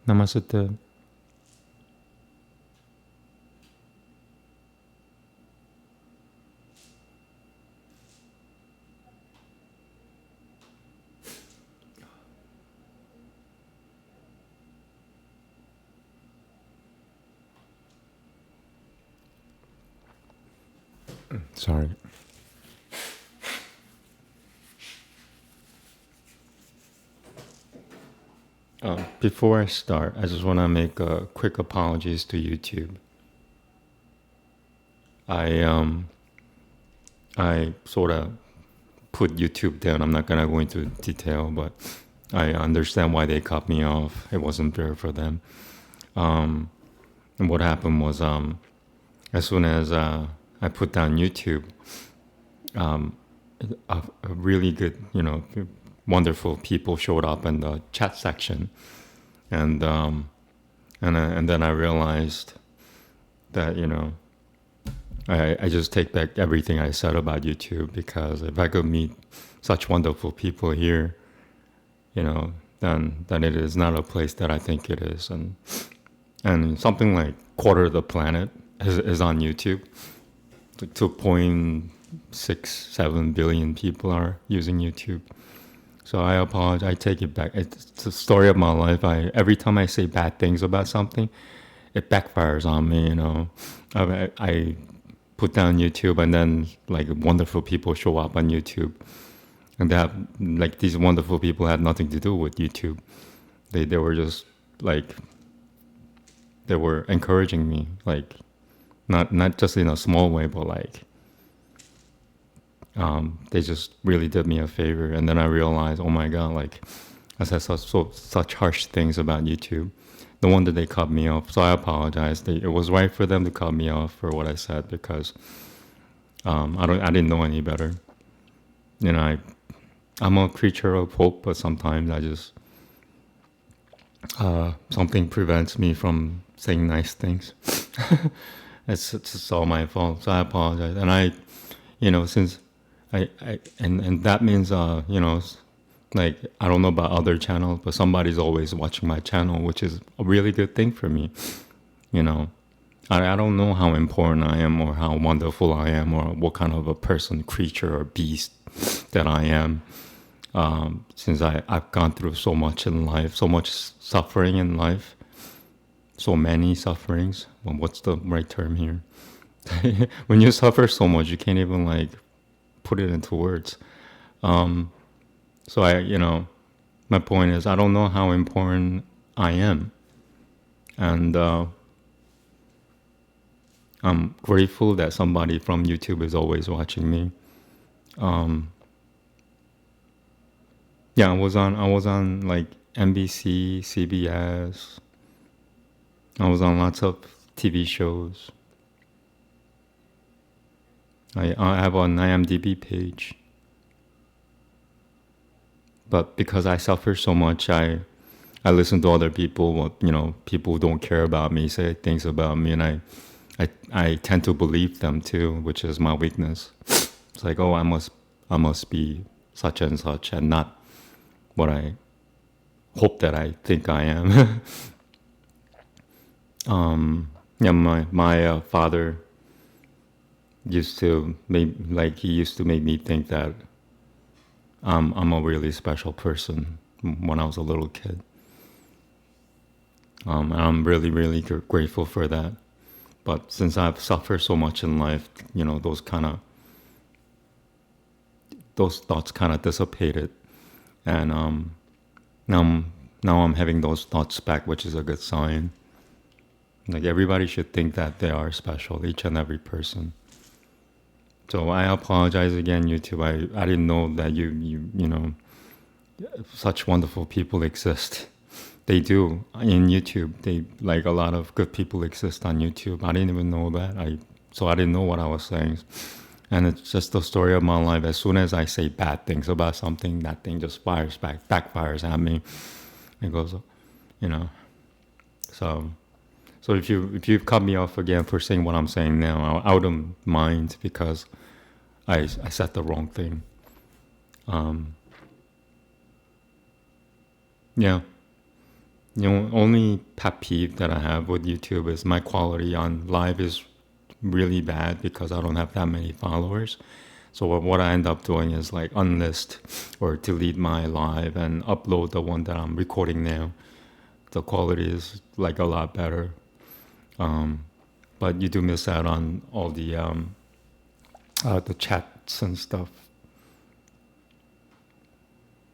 Namaste. Sorry. Before I start, I just want to make a quick apologies to YouTube. I sort of put YouTube down. I'm not gonna go into detail, but I understand why they cut me off. It wasn't fair for them. And what happened was, as soon as I put down YouTube, a really good, wonderful people showed up in the chat section, and then I realized that I just take back everything I said about YouTube, because if I could meet such wonderful people here, then it is not a place that I think it is, and something like quarter of the planet is on YouTube. 2.67 billion people are using YouTube. So I apologize. I take it back. It's the story of my life. Every time I say bad things about something, it backfires on me. I put down YouTube, and then like wonderful people show up on YouTube, and these wonderful people had nothing to do with YouTube. They were just like, they were encouraging me, like not just in a small way, but like they just really did me a favor. And then I realized, oh my God, like I said such harsh things about YouTube. No wonder they cut me off. So I apologize. It was right for them to cut me off for what I said, because I didn't know any better. I'm a creature of hope, but sometimes I just something prevents me from saying nice things. It's all my fault. So I apologize. And since and that means like, I don't know about other channels, but somebody's always watching my channel, which is a really good thing for me. I don't know how important I am, or how wonderful I am, or what kind of a person, creature, or beast that I am. Since I've gone through so much in life, so much suffering in life, so many sufferings. Well, what's the right term here? When you suffer so much, you can't even like put it into words. So my point is, I don't know how important I am, and I'm grateful that somebody from YouTube is always watching me. I was on like NBC, CBS. I was on lots of TV shows. I have an IMDb page. But because I suffer so much, I listen to other people. People who don't care about me say things about me, and I tend to believe them too, which is my weakness. It's like, oh, I must be such and such, and not what I hope that I think I am. My father used to make me think that I'm a really special person when I was a little kid. And I'm really, really grateful for that. But since I've suffered so much in life, those thoughts kind of dissipated, and now I'm having those thoughts back, which is a good sign. Like, everybody should think that they are special, each and every person. So I apologize again, YouTube. I didn't know that such wonderful people exist. They do in YouTube. Like, a lot of good people exist on YouTube. I didn't even know that. So I didn't know what I was saying. And it's just the story of my life. As soon as I say bad things about something, that thing just backfires at me. It goes, So if you've cut me off again for saying what I'm saying now, I wouldn't mind, because I said the wrong thing. only pet peeve that I have with YouTube is my quality on live is really bad because I don't have that many followers. So what I end up doing is like unlist or delete my live and upload the one that I'm recording now. The quality is like a lot better. But you do miss out on all the chats and stuff.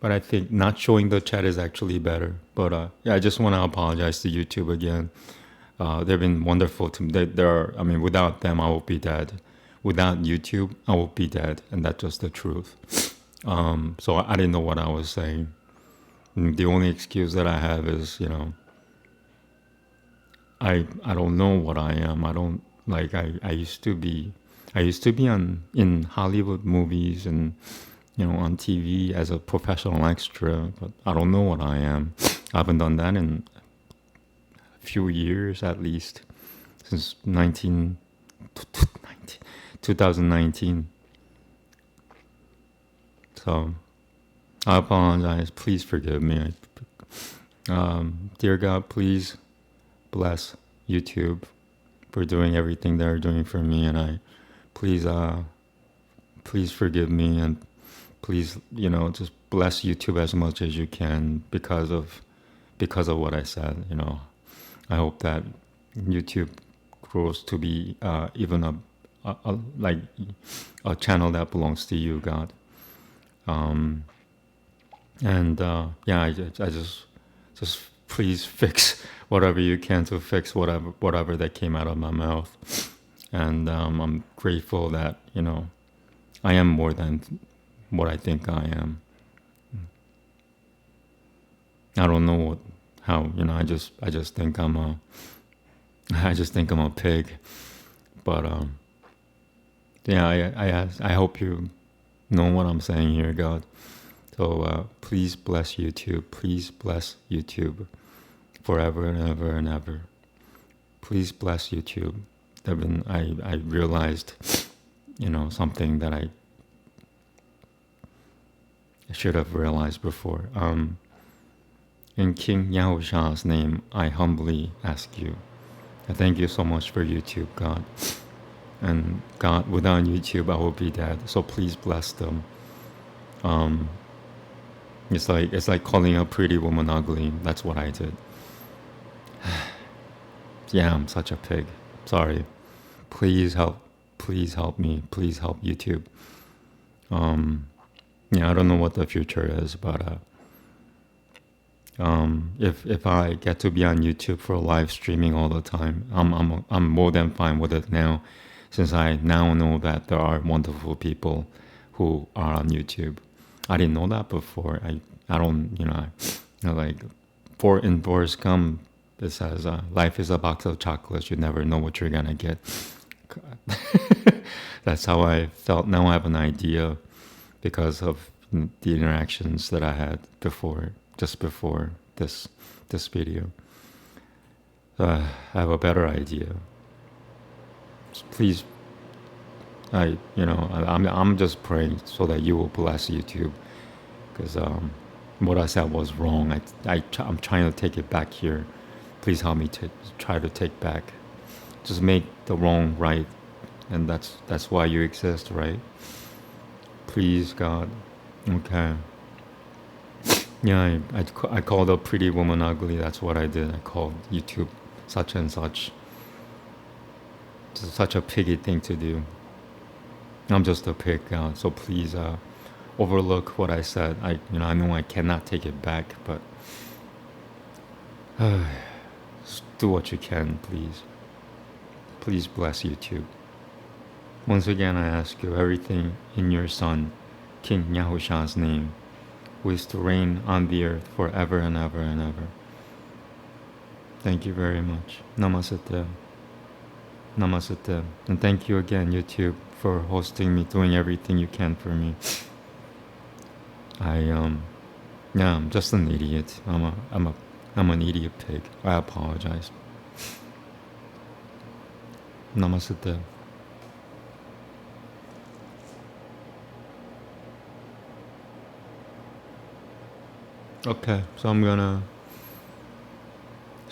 But I think not showing the chat is actually better. But yeah, I just want to apologize to YouTube again. They've been wonderful to me. I mean, without them, I would be dead. Without YouTube, I would be dead, and that's just the truth. So I didn't know what I was saying. The only excuse that I have is, I don't know what I am. I don't like. I used to be. I used to be in Hollywood movies and on TV as a professional extra, but I don't know what I am. I haven't done that in a few years at least, since 2019. So I apologize. Please forgive me. Dear God, please bless YouTube for doing everything they're doing for me, and please forgive me, and please just bless YouTube as much as you can because of what I said. I hope that YouTube grows to be even like a channel that belongs to you, God. And yeah, I just please fix whatever you can to fix whatever that came out of my mouth. And I'm grateful that I am more than what I think I am. I don't know how I just think I'm a pig. But yeah, I hope you know what I'm saying here, God. So please bless YouTube. Please bless YouTube forever and ever and ever. Please bless YouTube. I realized, something that I should have realized before. In King Yahusha's name, I humbly ask you. I thank you so much for YouTube, God. And God, without YouTube, I will be dead. So please bless them. It's like calling a pretty woman ugly. That's what I did. Yeah, I'm such a pig. Sorry. Please help. Please help me. Please help YouTube. Yeah, I don't know what the future is, but if I get to be on YouTube for live streaming all the time, I'm more than fine with it now, since I now know that there are wonderful people who are on YouTube. I didn't know that before. I don't like in Forrest Gump it says life is a box of chocolates. You never know what you're gonna get. That's how I felt. Now I have an idea because of the interactions that I had just before this video. I have a better idea. Please, I'm just praying so that you will bless YouTube, because what I said was wrong. I'm trying to take it back here. Please help me to try to take back. Just make the wrong right, and that's why you exist, right? Please, God. Okay. Yeah, I called a pretty woman ugly. That's what I did. I called YouTube such and such. It's such a piggy thing to do. I'm just a pig, so please overlook what I said. I know I cannot take it back, but just do what you can, please. Please bless YouTube. Once again, I ask you everything in your Son, King Yahusha's name, who is to reign on the earth forever and ever and ever. Thank you very much. Namaste. Namaste. And thank you again, YouTube, for hosting me, doing everything you can for me. I'm just an idiot. I'm an idiot pig. I apologize. Namaste. Okay, so I'm gonna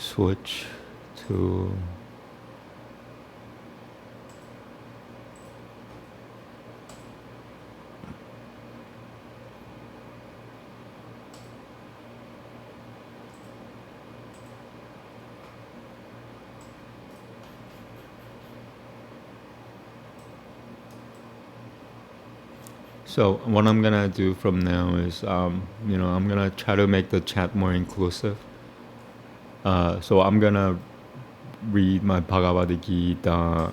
switch to So what I'm gonna do from now is, I'm gonna try to make the chat more inclusive. So I'm gonna read my Bhagavad Gita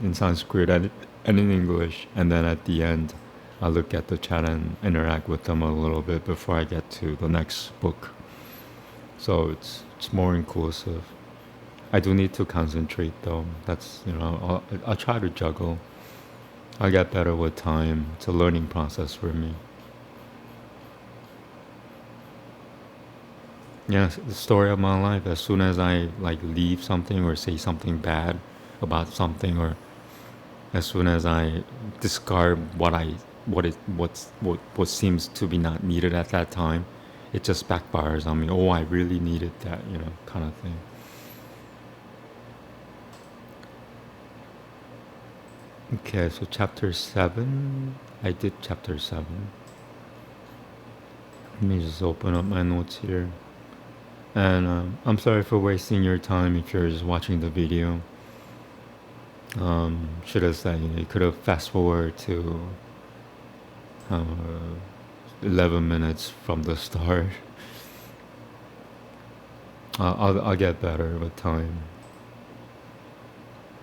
in Sanskrit and in English, and then at the end, I'll look at the chat and interact with them a little bit before I get to the next book. So it's more inclusive. I do need to concentrate though. That's I'll try to juggle. I'll get better with time. It's a learning process for me. Yeah, the story of my life. As soon as I leave something or say something bad about something, or as soon as I discard what seems to be not needed at that time, it just backfires on me. Oh, I really needed that, kind of thing. Okay, so chapter 7. I did chapter 7. Let me just open up my notes here. And I'm sorry for wasting your time if you're just watching the video. Should have said, you could have fast forward to 11 minutes from the start. I'll get better with time.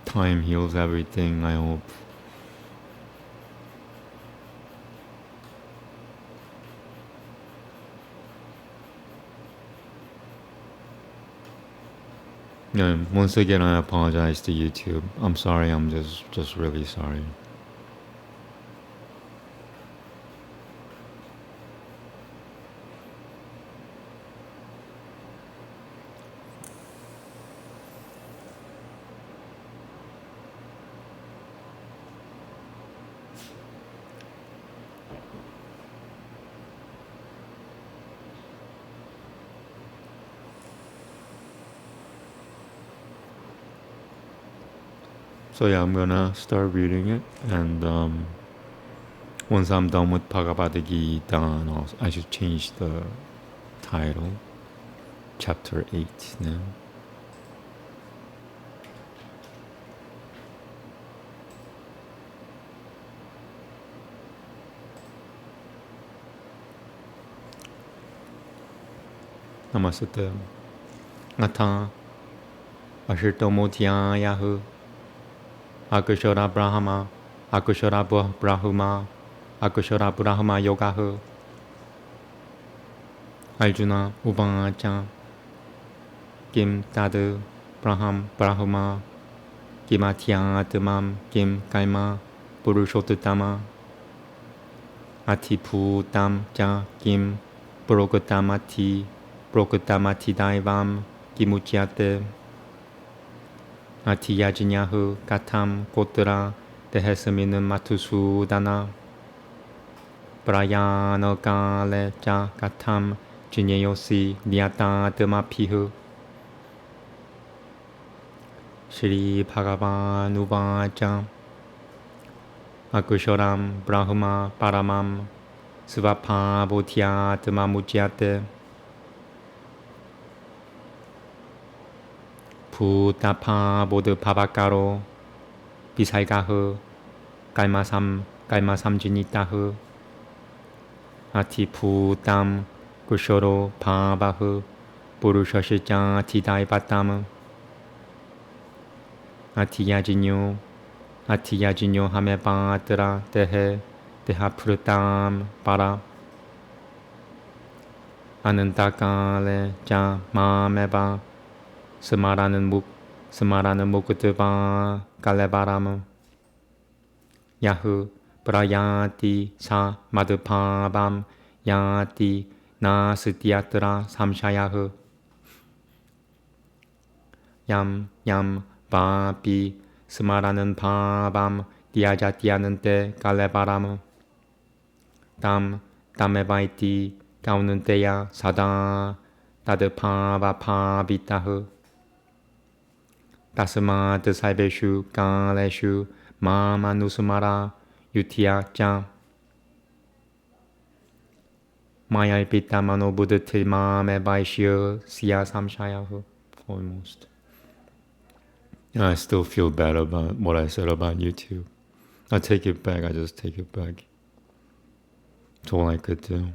Time heals everything, I hope. Once again, I apologize to YouTube. I'm sorry, I'm just really sorry. So yeah, I'm gonna start reading it, and once I'm done with Bhagavad Gita, I should change the title. Chapter 8 now. Namaste. Atha Ashirtomotyāyahu Akushora Brahma Akushora Brahma Akushora Brahma Yogahu Arjuna Uvacha Kim Tadu Brahma Kimatyatamam Kim Kaima Purushottama Atiputam Cha Kim Progatamati Daivam Kimuchyate Atiyajinyahu Katam Kotra Tehesaminan Matusudana Prayano Kale Cha Katam Jinyosi Nyata Demapihu Shri Bhagavan Uvacha Akushoram Brahma Paramam Svapa Bhutya Demamuchyate Putapa Bodhu Pavakaro Bisaikahu Kalmasam Jinitahu Atiputam Kushoro Pavahu Purushashicha Tidaivatam Atiyajinyo Hamepatra Deha Prutam Para Anantakale Ja Mameva Semaranan Mukutava Kalebaram Yahu Prayati Sa Madhupabam Yati Na Sityatra Samshayahu Yam Vapi Semaranan Pabam Diajatyanante Kalebaram Tam Tamevaiti Kaunanteya Sada 다드파바파비타흐 다스마드 살베슈 까레슈 마마누스마라 유티아짱 마얄피타마노 부드틸마메바이시어 시야삼샤야흐. Almost. I still feel bad about what I said about YouTube. I take it back. I just take it back. It's all I could do.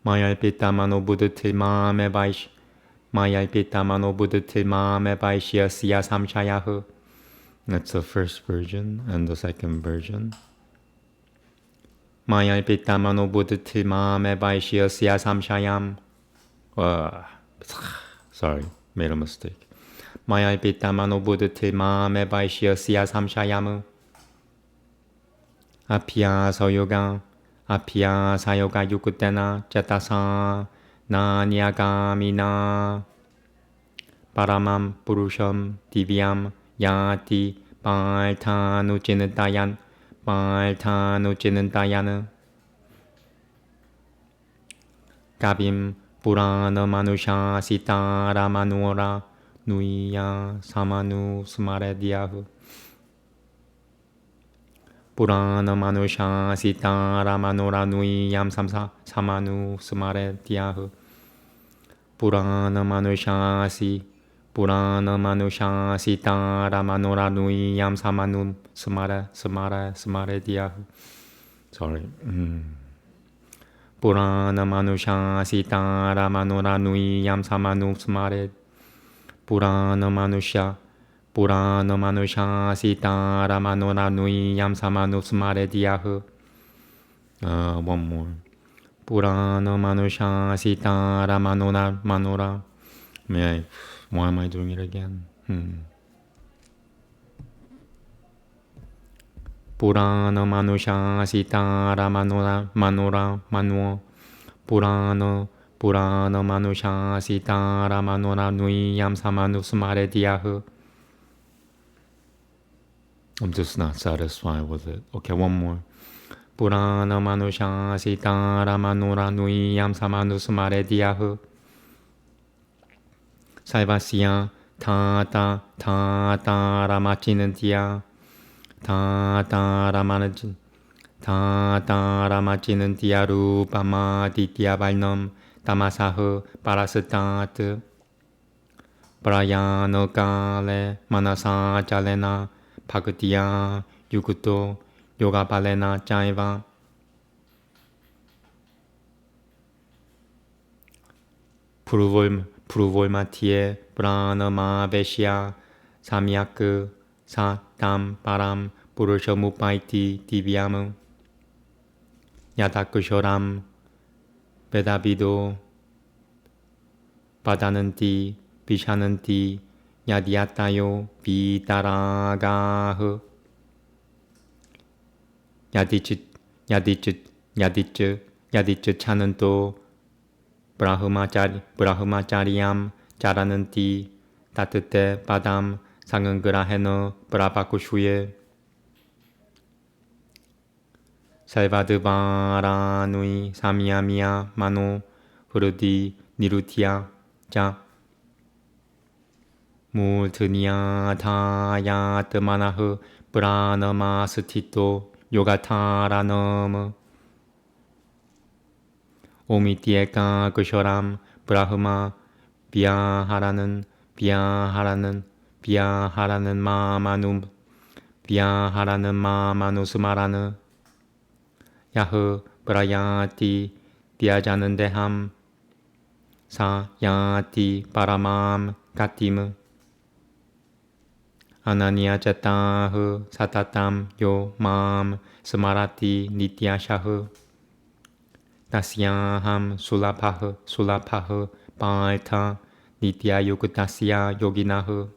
마얄피타마노 부드틸마메바이시 마얄피타마노 부드틸마메바이시어 시야삼샤야흐. That's the first version and the second version. 마얄피타마노 부드틸마메바이시어 시야삼샤얌. Sorry, made a mistake. 마얄피타마노 부드틸마메바이시어 시야삼샤얌. 아피야 서요가 아피야 사요가 유쿠테나 제타사 나니아가미나 바라맘 부루샴 디비암 야티 발타누치는다얀 발타누치는다얀 가빔 부라나 마누샤 시타라 마누어라 누이야 사마누 스마레디아흐 부라나 마누샤 시타라 마노라 누이얌 삼사 사마누 스마레디아흐 부라나 마누샤 시타라 마노라 누이얌 사마누 스마레디아흐. Sorry. 부라나 마누샤 시타라 마노라 누이얌 사마누 스마레 부라나 마누샤 시타라 마노라 누이얌 사마누 스마레디아흐. One more. 부라나 마누샤 시타라 마노라. Why am I doing it again? 부라나 마누샤 시타라 마누어 부라나 마누샤 시타라 마노라 누이얌 사마누 스마레디아흐. I'm just not satisfied with it. Okay, one more. 부라나 마누샤 시타라 마노라 누이얌 사마누 스마레디아흐. 살바시야 타타라 마치는 디아 타타라 마치는 디아루 바마디디아 발넘 다마사흐 파라스타트 브라야노 까레 마나사 잘레나 파그디아 유구토 요가 발레나 짜이바 프루볼마티에 브라너마베시아 사미야크 사담 바람 부르셔무파이티 디비암 야다크쇼람 베다비도 바다는띠 비샤는띠 야디아타요 비다라가흐 야디츠 차는 또 브라흐마짜리암 자라는띠 따뜻해 바담 상은그라헤너 브라바쿠슈에 살바드바라누이 사미야미야 마노 후르디 니루티아 자 물트니아 타야트마나흐 브라너마스티토 요가타라너무 오미티에카 그쇼람 브라흐마 비아하라는 마마누 스마라느 야흐 브라야티 디아자는 데함 사야티 바라맘 가티무 아나니아 자타흐 사타탐 요맘 스마라티 니티아샤흐 다시야함 술라파흐 발타 니티아 요그다시야 요기나흐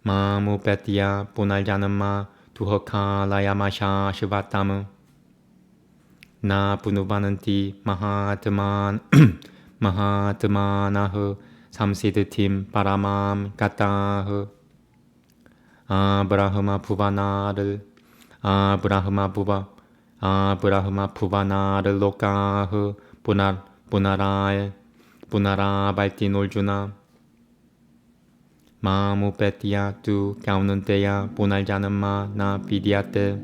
마무페티아 보날자는마 두허카라야마샤 시바타무 나 부누바는티 마하트마나흐 삼시드팀 바라맘 가타흐 아브라흐마 부바나를 로카흐 Punara baltin oljuna. Mamu petia tu kaununteya punaljanama na pidiate.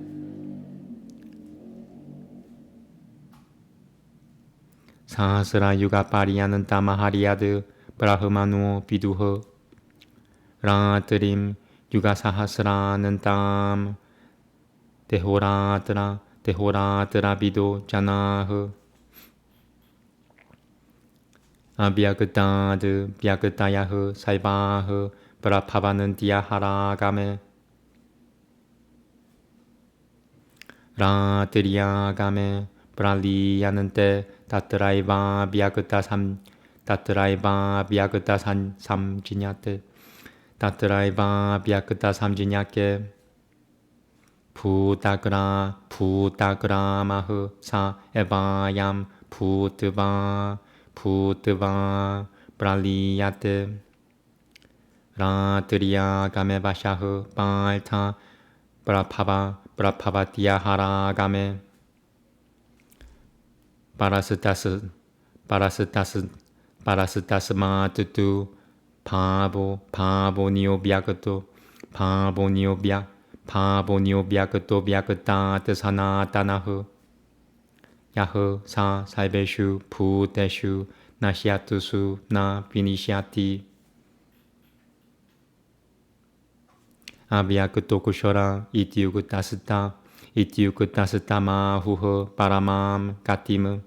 Sahasra yuga pariyananta mahariyad brahmanu viduha. Ratrim yuga sahasranantam tehoratra vido janah. Abhyagtad vyagtayah saibah prabhavanantyaharagame. Ratriyagame praliyanante tatraiva vyagta samjinyate. Tatraiva vyagta samjinyake. Putagramah sa evayam putva praliyate. Ratriyagame vashah palta prabhavatyaharagame. Parasitasmatutu pavo niobhyagato vyagatat sanatanah. Yah sa saibeshu bhuteshu nashyatusu na vinishyati. Avyagato kushara ityukutasata mahuha paramam gatim.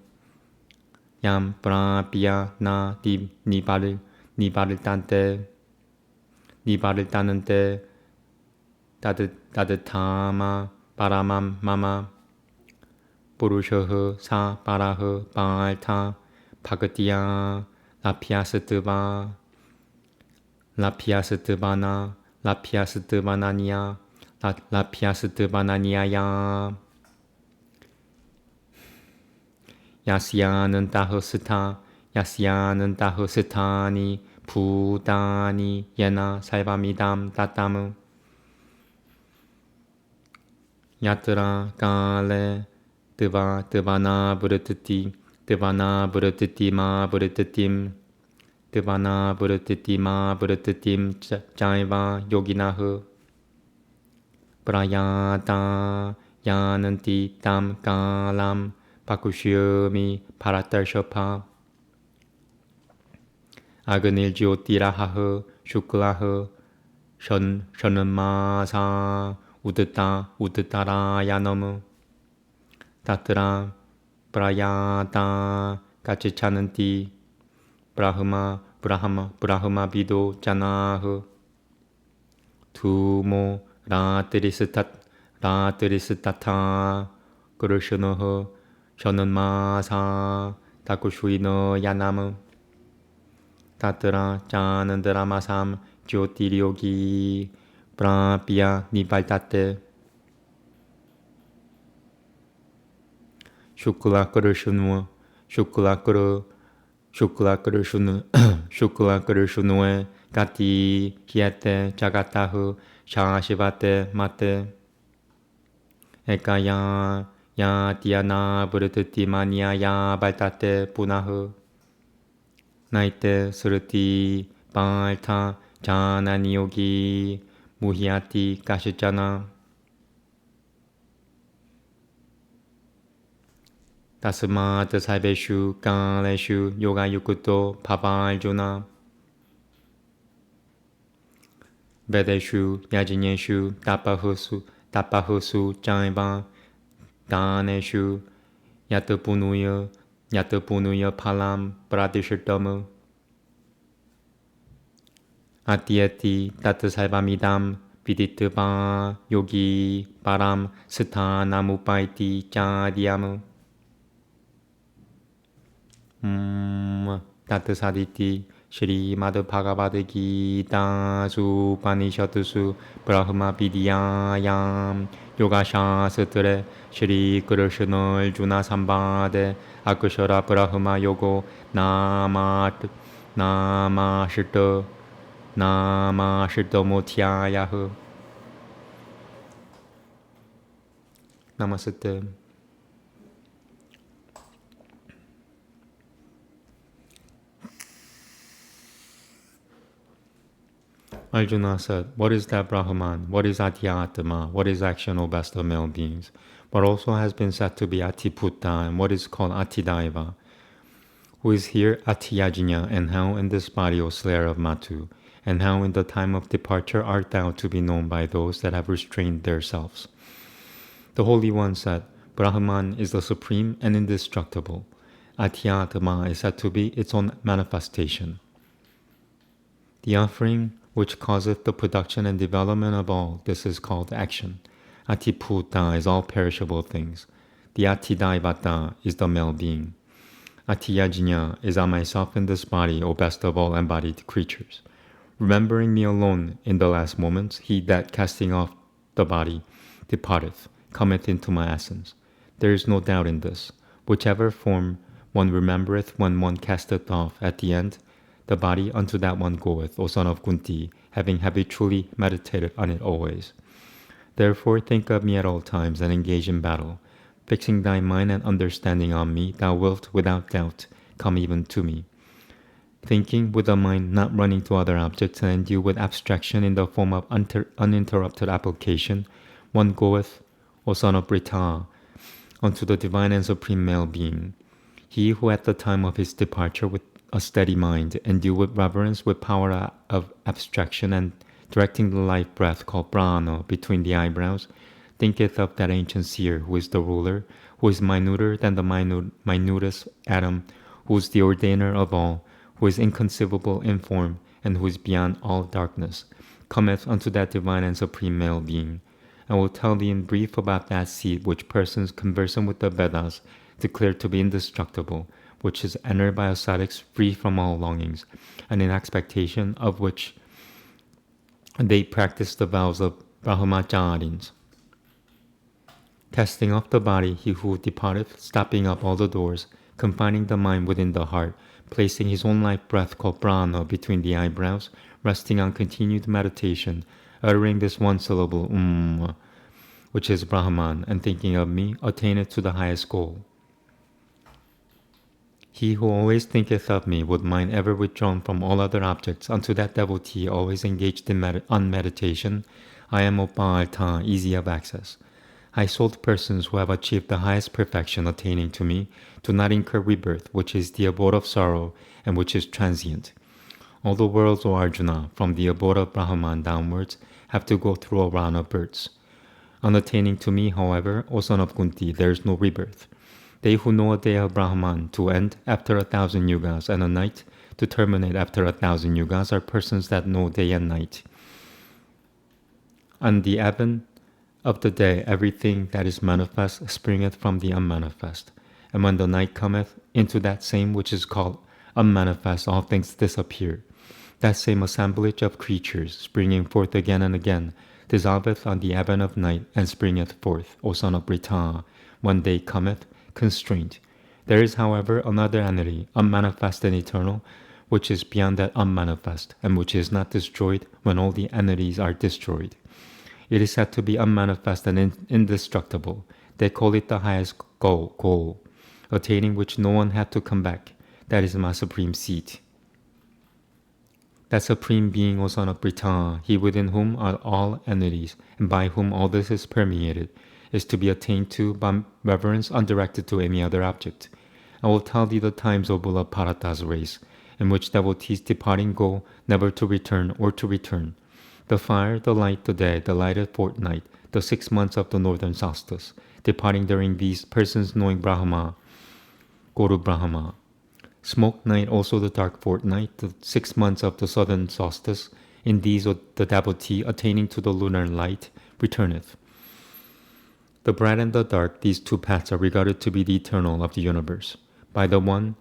Yam prapya na nibariltanante tadatama paramam mama. Purushah sa parah palta bhagatiya lapyasattvananya yasyanantah sthani bhutani yena saivamidam tatam. Yatra kale devana buratati ma buratatim jaiva yoginah. Prayata yananti tam kalam pakushyami paratarshapa. Aganil jyotirahah shuklah shanmasa udtarayanam. Tatra prayata kachichananti brahma vido janah. Tumo ratrisatata kurushanah shanmasa takushvino yanam. Tatra janandaramasam jyotiryogi prapya nibaltate. Shukla Kurushunue Gati Hyete Jagatahu Shashivate Mate. Ekaya Yatiana Burutati Mania Ya Baltate Punahu. Naite Suruti Balta Janani Yogi Muhyati Kashijana. Tasmat saibeshu kaleshu yoga yukuto papaljuna. Vedeshu yajinyeshu tapahusu jaiva daneshu yatapunuya palam pradishitamu. Atyati tatasaivamidam viditva yogi param sthanamupaiti chadyamu. Tatasaditi Shri Madhbhagavad Gita Upanishatusu Brahma Vidyayam Yoga Shastre Shri Krishna Arjuna Sambade Akshara Brahma Yogo Namashita Mothyayah. Namaste. Arjuna said, what is that Brahman? What is Adhyatma? What is action, O best of male beings? What also has been said to be Atiputta, and what is called Atidaiva? Who is here Atiyajna, and how in this body, O slayer of Matu? And how in the time of departure art thou to be known by those that have restrained themselves? The Holy One said, Brahman is the supreme and indestructible. Adhyatma is said to be its own manifestation. The offering which causeth the production and development of all, this is called action. Atiputta is all perishable things. The Atidaivata is the male being. Atiyajna is I myself in this body, O best of all embodied creatures. Remembering me alone in the last moments, he that casting off the body departeth, cometh into my essence. There is no doubt in this. Whichever form one remembereth when one casteth off, at the end, the body unto that one goeth, O son of Kunti, having habitually meditated on it always. Therefore think of me at all times and engage in battle. Fixing thy mind and understanding on me, thou wilt without doubt come even to me. Thinking with a mind not running to other objects and endued with abstraction in the form of uninterrupted application, one goeth, O son of Brita, unto the divine and supreme male being. He who at the time of his departure with a steady mind, endued with reverence, with power of abstraction, and directing the life breath called prana between the eyebrows, thinketh of that ancient seer who is the ruler, who is minuter than the minutest atom, who is the ordainer of all, who is inconceivable in form, and who is beyond all darkness, cometh unto that divine and supreme male being. I will tell thee in brief about that seed which persons conversant with the Vedas declare to be indestructible, which is entered by ascetics free from all longings, and in expectation of which they practice the vows of Brahmacharins. Casting off the body, he who departeth, stopping up all the doors, confining the mind within the heart, placing his own life breath called prana between the eyebrows, resting on continued meditation, uttering this one syllable, which is Brahman, and thinking of me, attaineth to the highest goal. He who always thinketh of me, with mind ever withdrawn from all other objects, unto that devotee always engaged on meditation, I am Upalta, easy of access. High-souled persons who have achieved the highest perfection attaining to me do not incur rebirth, which is the abode of sorrow and which is transient. All the worlds, O Arjuna, from the abode of Brahman downwards, have to go through a round of births. On attaining to me, however, O son of Kunti, there is no rebirth. They who know a day of Brahman to end after 1,000 yugas and a night to terminate after 1,000 yugas are persons that know day and night. On the advent of the day, everything that is manifest springeth from the unmanifest. And when the night cometh, into that same which is called unmanifest, all things disappear. That same assemblage of creatures, springing forth again and again, dissolveth on the advent of night, and springeth forth, O son of Brita, when day cometh, constrained. There is, however, another entity, unmanifest and eternal, which is beyond that unmanifest, and which is not destroyed when all the entities are destroyed. It is said to be unmanifest and indestructible. They call it the highest goal, attaining which no one had to come back. That is my supreme seat. That supreme being, O son of Brita, he within whom are all entities, and by whom all this is permeated, is to be attained to by reverence undirected to any other object. I will tell thee the times, O bull of Bharata's race, in which devotees departing go, never to return or to return. The fire, the light, the day, the lighted fortnight, the 6 months of the northern solstice, departing during these, persons knowing Brahma, go to Brahma. Smoke night, also the dark fortnight, the 6 months of the southern solstice, in these the devotee, attaining to the lunar light, returneth. The bright and the dark, these two paths are regarded to be the eternal of the universe. By the one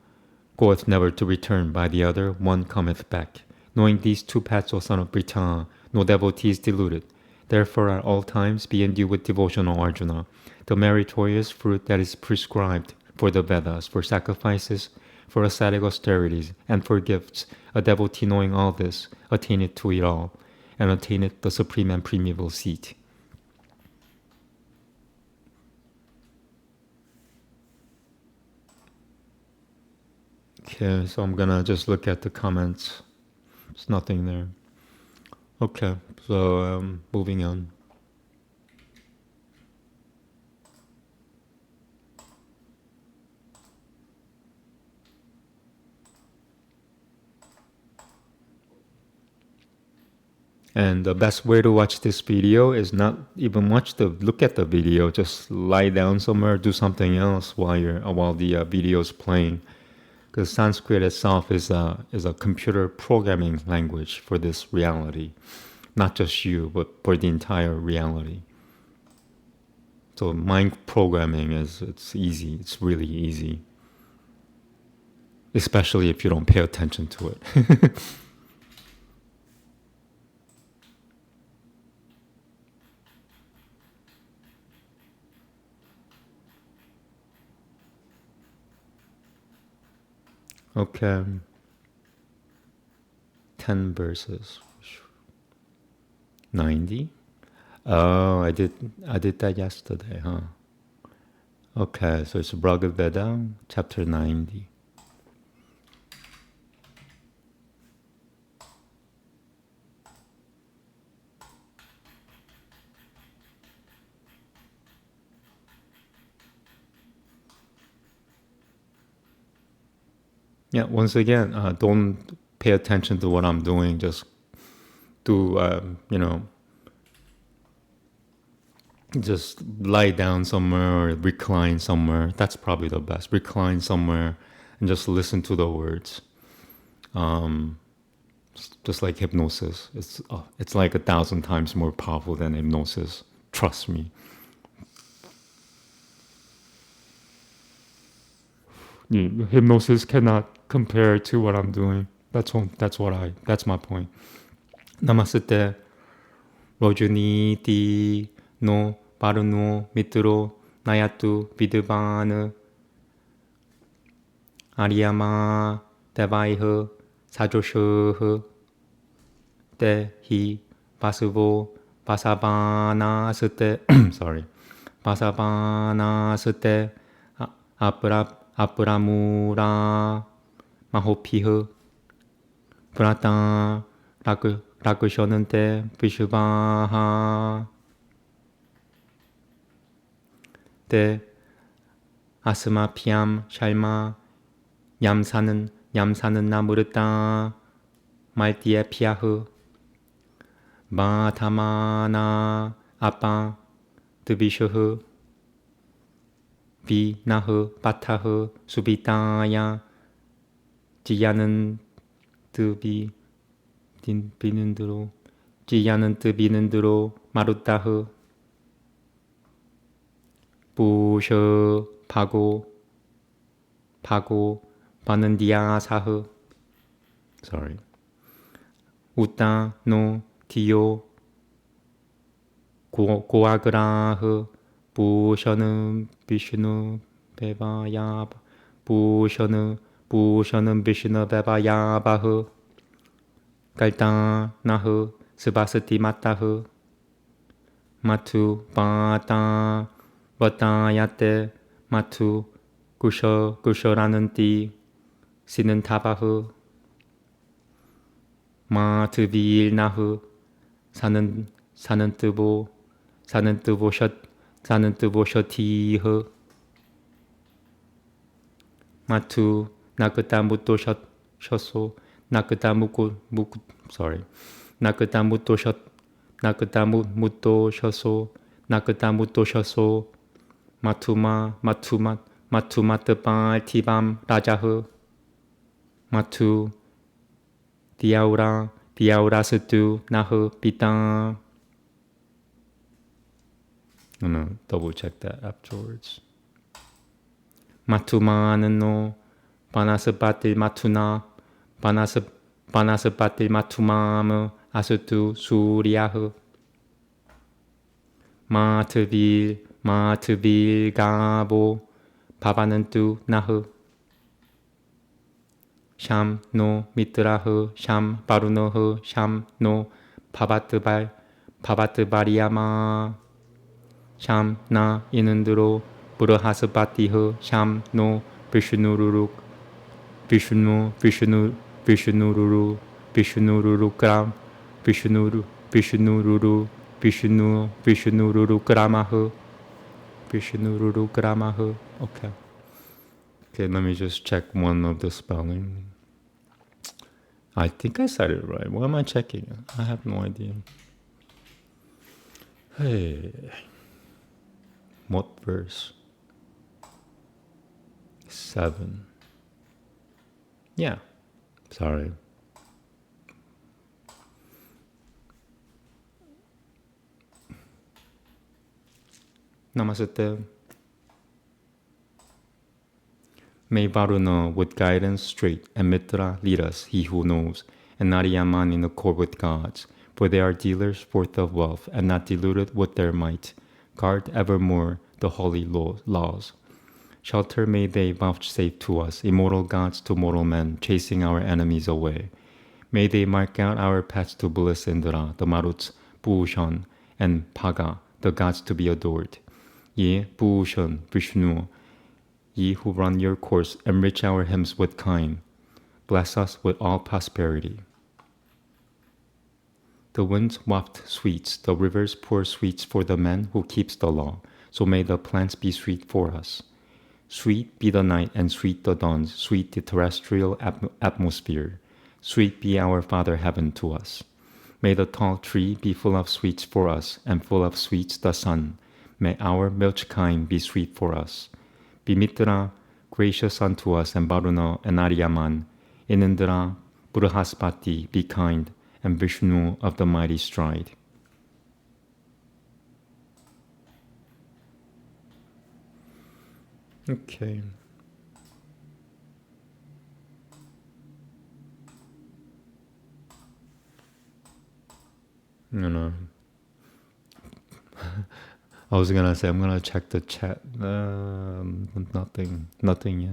goeth never to return, by the other one cometh back. Knowing these two paths, O son of Brita, no devotee is deluded. Therefore at all times be endued with devotion, O Arjuna. The meritorious fruit that is prescribed for the Vedas, for sacrifices, for ascetic austerities, and for gifts, a devotee knowing all this, attaineth to it all, and attaineth the supreme and primeval seat. Okay, so I'm gonna just look at the comments. There's nothing there. Okay, so moving on. And the best way to watch this video is not even look at the video. Just lie down somewhere, do something else while the video is playing. Because Sanskrit itself is a computer programming language for this reality, not just you, but for the entire reality. So mind programming it's easy. It's really easy, especially if you don't pay attention to it. Okay, 10 verses, 90. Oh, I did that yesterday, huh? Okay, so it's Bhagavad Gita, chapter 90. Yeah, once again, don't pay attention to what I'm doing. Just do, just lie down somewhere or recline somewhere. That's probably the best. Recline somewhere and just listen to the words. Just like hypnosis. It's like 1,000 times more powerful than hypnosis. Trust me. Hypnosis cannot compare to what I'm doing. That's my point. Namaste. 로주니 디노 바르노 미트로 나야투 비드바느 아리야마 데바이흐 사조슈흐 데히 바스보 바사바나스테 sorry 바사바나스테 아브라무라 마호피흐 브라타 라쿠쇼는테 비슈바하 때 아스마피암 샬마 얌사는 나무르다 말티에 피아흐 마타마나 아빠 드비슈흐 비나흐 바타흐 수비타야 지야는 드비 비는 드로 지야는 뜨비는 드로 마루타흐 부셔 파고 바는디아사흐 sorry 우따 노 디오 고아그라흐 부셔는 비슈누 베바야 부셔는 비슈누 베바야바흐 깔따나흐 스바스티 마타흐 마투 바타 버타야테 마투 구셔라는 띠 시는 타바흐 마트빌나흐 사는 뜨보셔티흐 마투 나그다 묻도셔소 나그다 묻도셔소 마투마트발 티밤 라자흐 마투 디아우라스투 나흐 비땅. I'm gonna double check that afterwards. 마투마는 노 바나스바틸 마투나 바나스바틸 마투마무 아스투 수리아흐 마트빌 가보 바바는 뚜 나흐 샴노 미트라흐 샴 바루노흐 샴노 바바트바리야마 샴나 이는드로 부르하스바티흐 샴노 비슈누루룩 비슈누루룩 그람 Vishnuru, Vishnururu, Vishnururu Gramahu, Vishnururu Gramahu. Okay. Okay, let me just check one of the spelling. I think I said it right. What am I checking? I have no idea. Hey. What verse? 7. Yeah. Sorry. Namaste. May Varuna with guidance straight, and Mitra lead us, he who knows, and Nariyaman in accord with gods, for they are dealers forth of wealth, and not deluded with their might. Guard evermore the holy laws. Shelter may they vouchsafe to us, immortal gods to mortal men, chasing our enemies away. May they mark out our paths to bliss Indra, the Maruts, Bhushan, and Paga, the gods to be adored. Ye, Bhushan, Vishnu, ye who run your course, enrich our hymns with kind. Bless us with all prosperity. The winds waft sweets, the rivers pour sweets for the man who keeps the law. So may the plants be sweet for us. Sweet be the night and sweet the dawns, sweet the terrestrial atmosphere. Sweet be our Father Heaven to us. May the tall tree be full of sweets for us, and full of sweets the sun. May our milch kine be sweet for us. Be Mitra gracious unto us, and Varuna and Aryaman. In Indra, Brihaspati be kind, and Vishnu of the mighty stride. Okay. You know, I was gonna say I'm gonna check the chat. Nothing yet.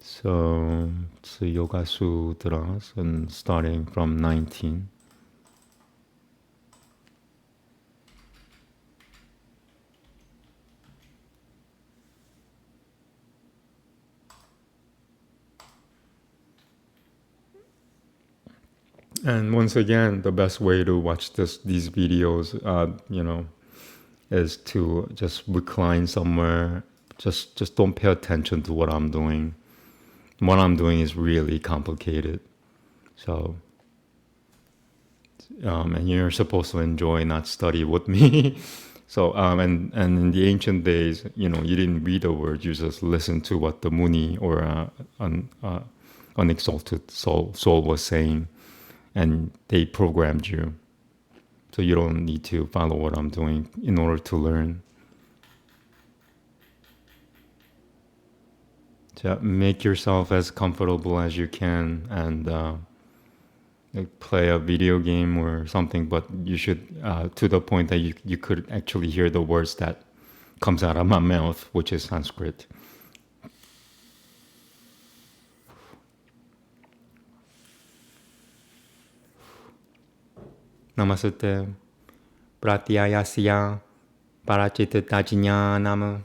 So it's the Yoga Sutras, and starting from 19. And once again, the best way to watch these videos, is to just recline somewhere. Just don't pay attention to what I'm doing. What I'm doing is really complicated. So, and you're supposed to enjoy, not study with me. So, and in the ancient days, you didn't read the words, you just listened to what the Muni or unexalted soul was saying, and they programmed you. So you don't need to follow what I'm doing in order to learn. So make yourself as comfortable as you can, and play a video game or something, but you should, to the point that you could actually hear the words that comes out of my mouth, which is Sanskrit. Namaste. Pratyayasya parachittajñānam.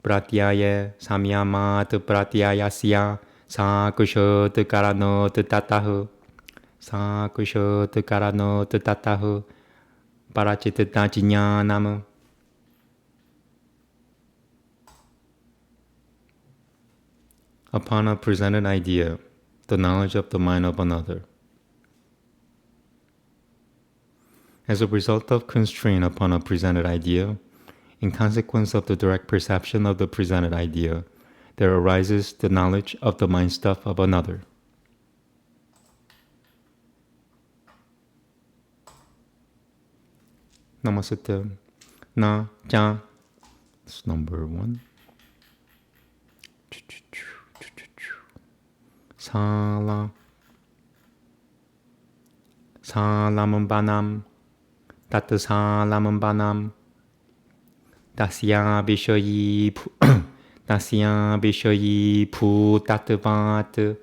Pratyaye samyamat pratyayasya sakushat karanot tatah. Sakushat karanot tatah. Parachittajñānam. Upon a presented idea, the knowledge of the mind of another. As a result of constraint upon a presented idea, in consequence of the direct perception of the presented idea, there arises the knowledge of the mind stuff of another. Namaste. Na, ja. It's number 1. Sala. Salam banam. Tat salam banam. Dasya vishayi bhutatavat.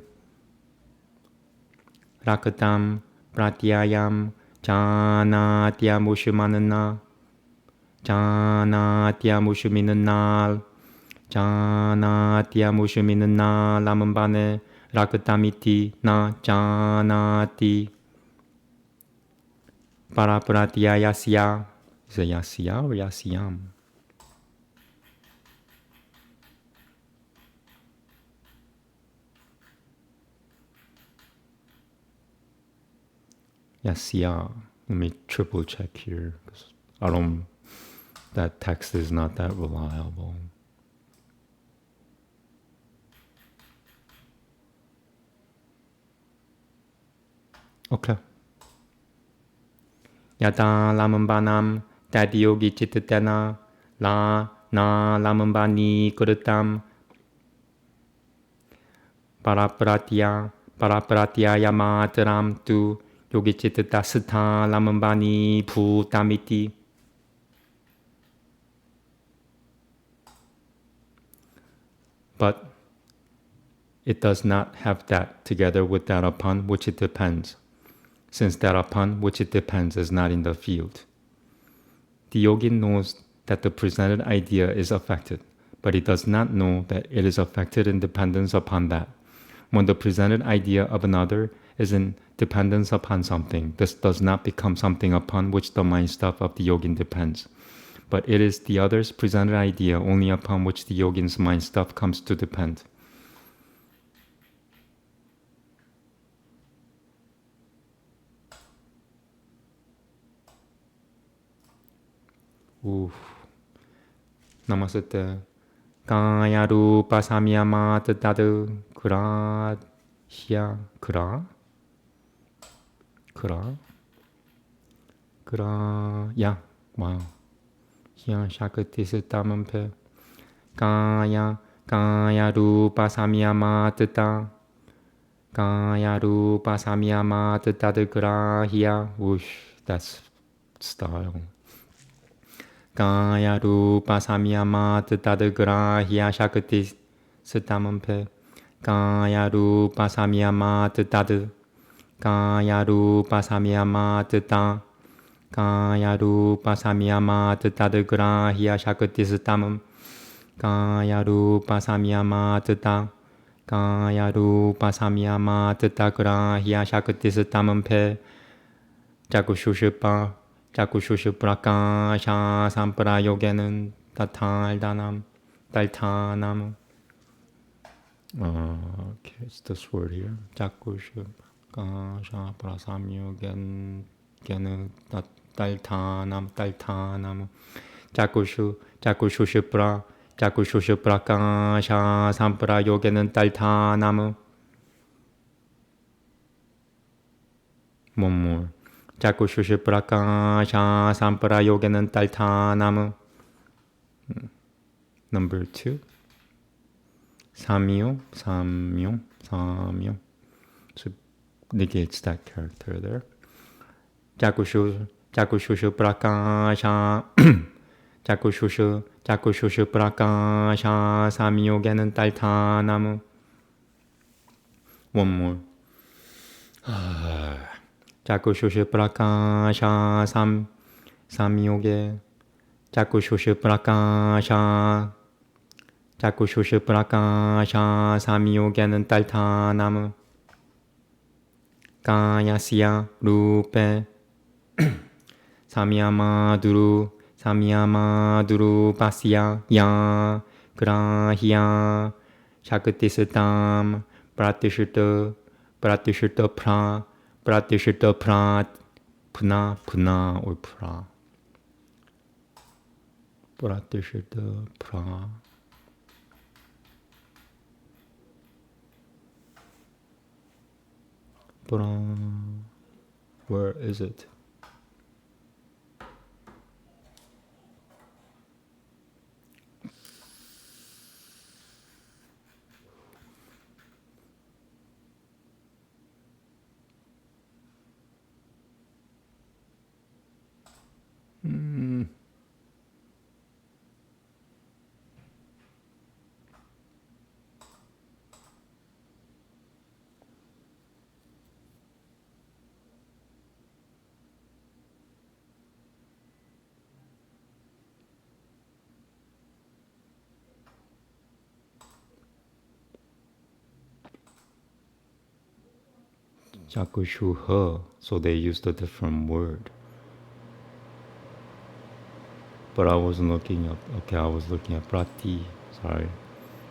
Rakatam pratyayam janatyamushumanana. Janatyamushuminanal. 자나티야 무슈미는 나 라문바네 라크타미티 나 자나티 파라프라티야 야시야. Is it 야시야 or 야시얌? 야시야. Let me triple check here because I don't. That text is not that reliable. Okay. 야다 라문바남 다디오기 치트테나 라나 라문바니 그르담 파라프라티야 야마트람 두 요기 치트타 스타 라문바니 부타미티. But it does not have that together with that upon which it depends, since that upon which it depends is not in the field. The yogin knows that the presented idea is affected, but he does not know that it is affected in dependence upon that. When the presented idea of another is in dependence upon something, this does not become something upon which the mind stuff of the yogin depends. But it is the other's presented idea only upon which the yogin's mind stuff comes to depend. Namaste. Kaya rupa samyama tadadu kra hya kra ya. Wow. Hya shakati sitamampe. Kaya rupa samyama tata. Kaya rupa samyama tadadu kra hya. Whoosh, that's style. Kaya rupa samyama tadadu kra hya shakati sitamampe. Kaya rupa samyama tadadu. Kaya rupa samyama tata. Kaya rupa samyama tadadu kra hya shakati sitamam. Kaya rupa samyama tata. Kaya rupa samyama tata kra hya shakati sitamampe. 자쿠슈슈파 자쿠슈슈프라카샤 삼프라 요게는 달타나무. Okay, it's this word here. 자쿠슈프라카샤 프라삼요겐 게는 달타나무. 자쿠슈슈프라카샤 삼프라 요게는 달타나무. One more. 자쿠슈슈프라카샤 삼프라 요게는 달타나무. Number 2. 삼요. So negates that character there. 자쿠슈슈프라카샤 자쿠슈슈프라카샤 삼요게는 달타나무. One more. 자쿠슈슈프라카샤 삼요게. 자쿠슈슈프라카샤 삼요게는 달타나무. 가야시야 루페 사미야마두루 바시야 야 그라히야 샤크티스탐 프라티슈트 프라 프나 or 프라 프라티슈트 프라. Where is it? 자쿠슈허. So they used a different word. But I wasn't looking up. Okay, I was looking at prati. Sorry.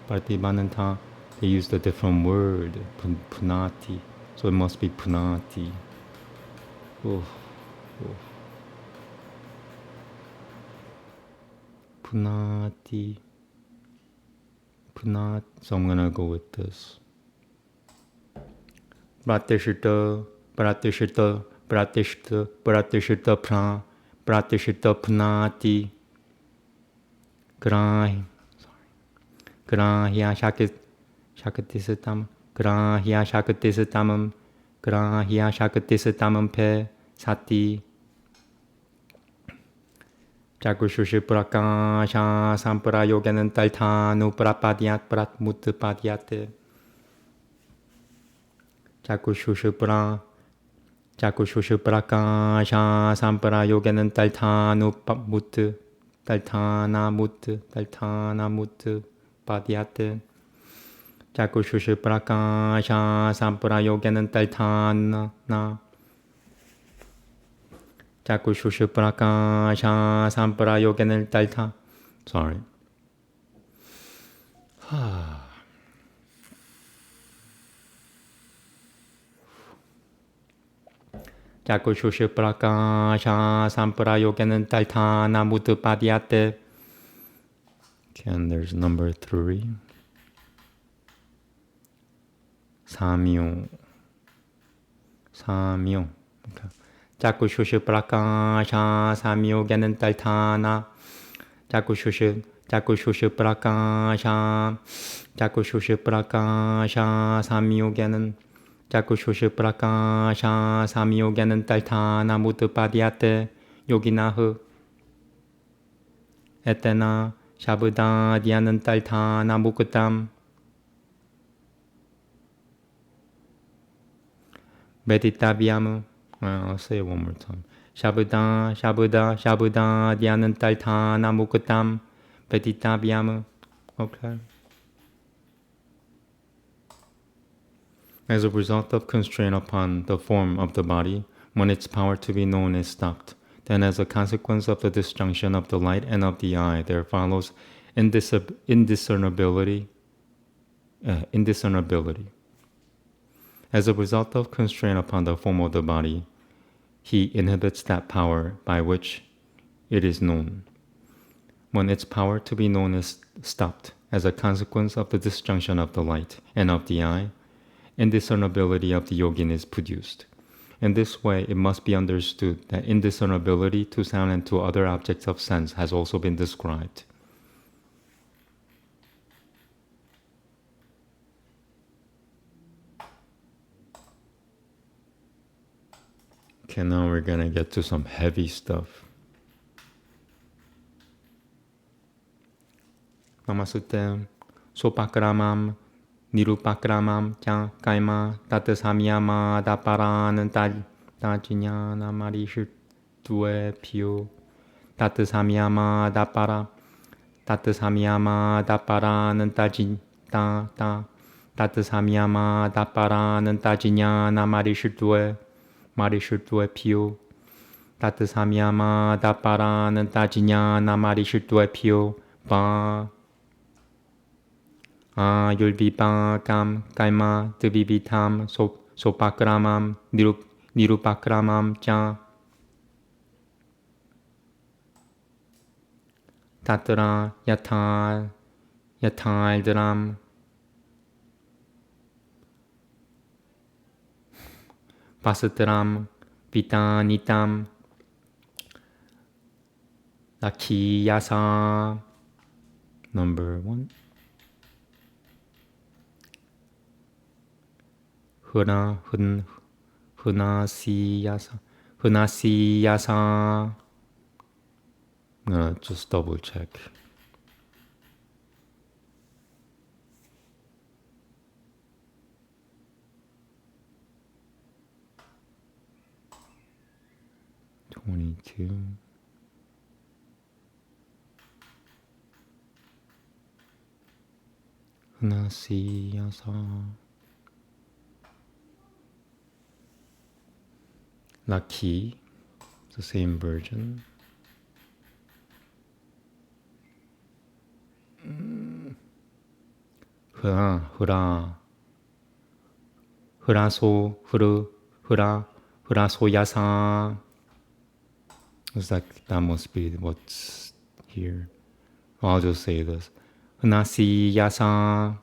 Pratibananta. They used a different word. Punati. So it must be punati. Oof. Oof. Punati. Punat. So I'm gonna go with this. Pratishita. Pratishita. Pratishita. Pratishita pra. Pratishita punati. Grahi. Grahya shakatisatam. Grahya shakatisatamam. Grahya shakatisatamam pe sati. Jagushushu prakasha sampara yoganan talthanu prapadyat pratmut padyate. Jagushushu prakasha sampara yoganan talthanu pamut talthana mut padyate. Jagushushu prakasha sampara yoganan talthana na. Jagushushu prakasha sampara yoganan taltha. Sorry. Jagushushu prakasha sampara yoganan talthana mut padyate. Okay, and there's number 3. Samyo. Okay. Jagushushu prakasha samyo gyanan talthana. Jagushushu prakasha samyo gyanan. Jagushushu prakasha samyo gyanan talthana mutupadyate yoginahu. Etena shabda dhyanan talthana mukutam. Meditavyam. I'll say it one more time. Shabda dhyanan talthana mukutam. Meditavyam. Okay. As a result of constraint upon the form of the body, when its power to be known is stopped, then as a consequence of the disjunction of the light and of the eye, there follows indiscernibility. As a result of constraint upon the form of the body, he inhibits that power by which it is known. When its power to be known is stopped, as a consequence of the disjunction of the light and of the eye, indiscernibility of the yogin is produced. In this way, it must be understood that indiscernibility to sound and to other objects of sense has also been described. Okay, now we're gonna get to some heavy stuff. Namasute sopakramam nirupakramam cha kaima tatasamyama daparan tajinyana marishutue pyo tatasamyama daparan tatasamyama daparan tajinyana marishutue pyo tatasamyama daparan tajinyana marishutue pyo pa yulvipakam kaima divivitam sopakramam nirupakramam cha tatra yathaildram pasatram vitanitam lakhiyasa. Number 1. Hunasiyasa. I'm gonna just double check. Hunasiyasa. Lucky, the same version. 흐라, 흐라소, 흐라소야사. It's like, that must be what's here. I'll just say this. 흐나시야사.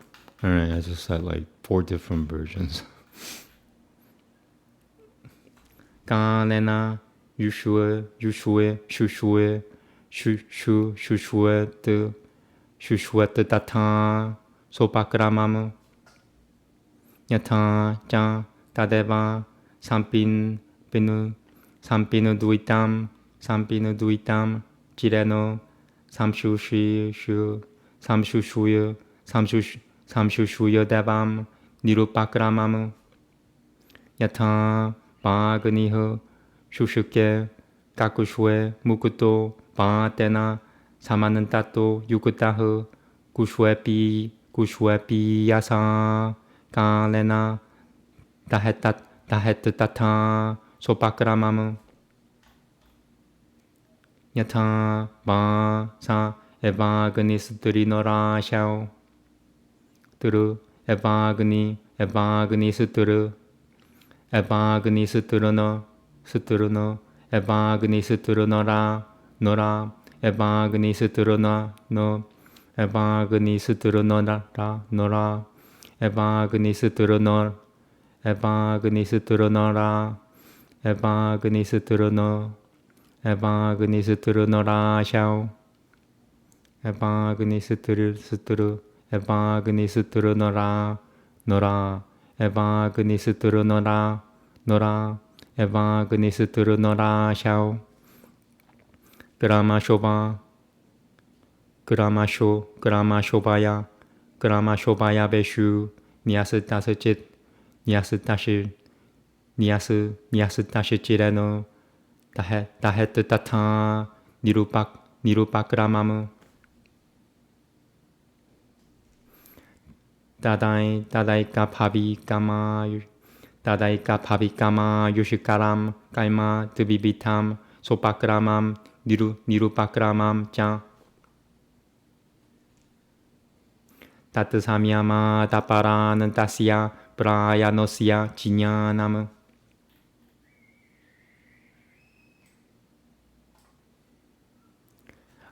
Alright, I just said like 4 different versions. 까레나, 유슈에, 슈슈에, 슈슈에뜨 따타, 소바크라마무, 야타, 짜, 따데바, 삼핀, 두이땀, 지레노, 삼슈슈여 대밤, 니루바크라마무, 야타, 바그니흐, 슈슈케, 까쿠슈에, 무쿠토, 바테나, 사마는 따또, 유쿠타흐, 구슈에피, 야사, 까레나, 다헤트 따타, 소바크라마무, 야타, 바, 에바그니스트리노라, 샤오, 뜨르, 에바그니스트르, 에바그니스트르너, 에바그니스트르너라, 노라, 에바그니스트르너, 노라, 에바그니스트르너라, 샤오, 에바그니스트르너라, 노라, 에바그니스트르너라, 노라, 에바그니스트르너라, 샤오, 그라마쇼바야 베슈, 니아스 지레노, 다헤트 따타, 니루바크라마무, 다다이까 파비까마, 유시카람, 깔마, 드비비탐, 소바크라맘, 니루바크라맘, 짱, 따뜻사미야마, 다파라는 따시야, 브라야노시야, 지냐나무,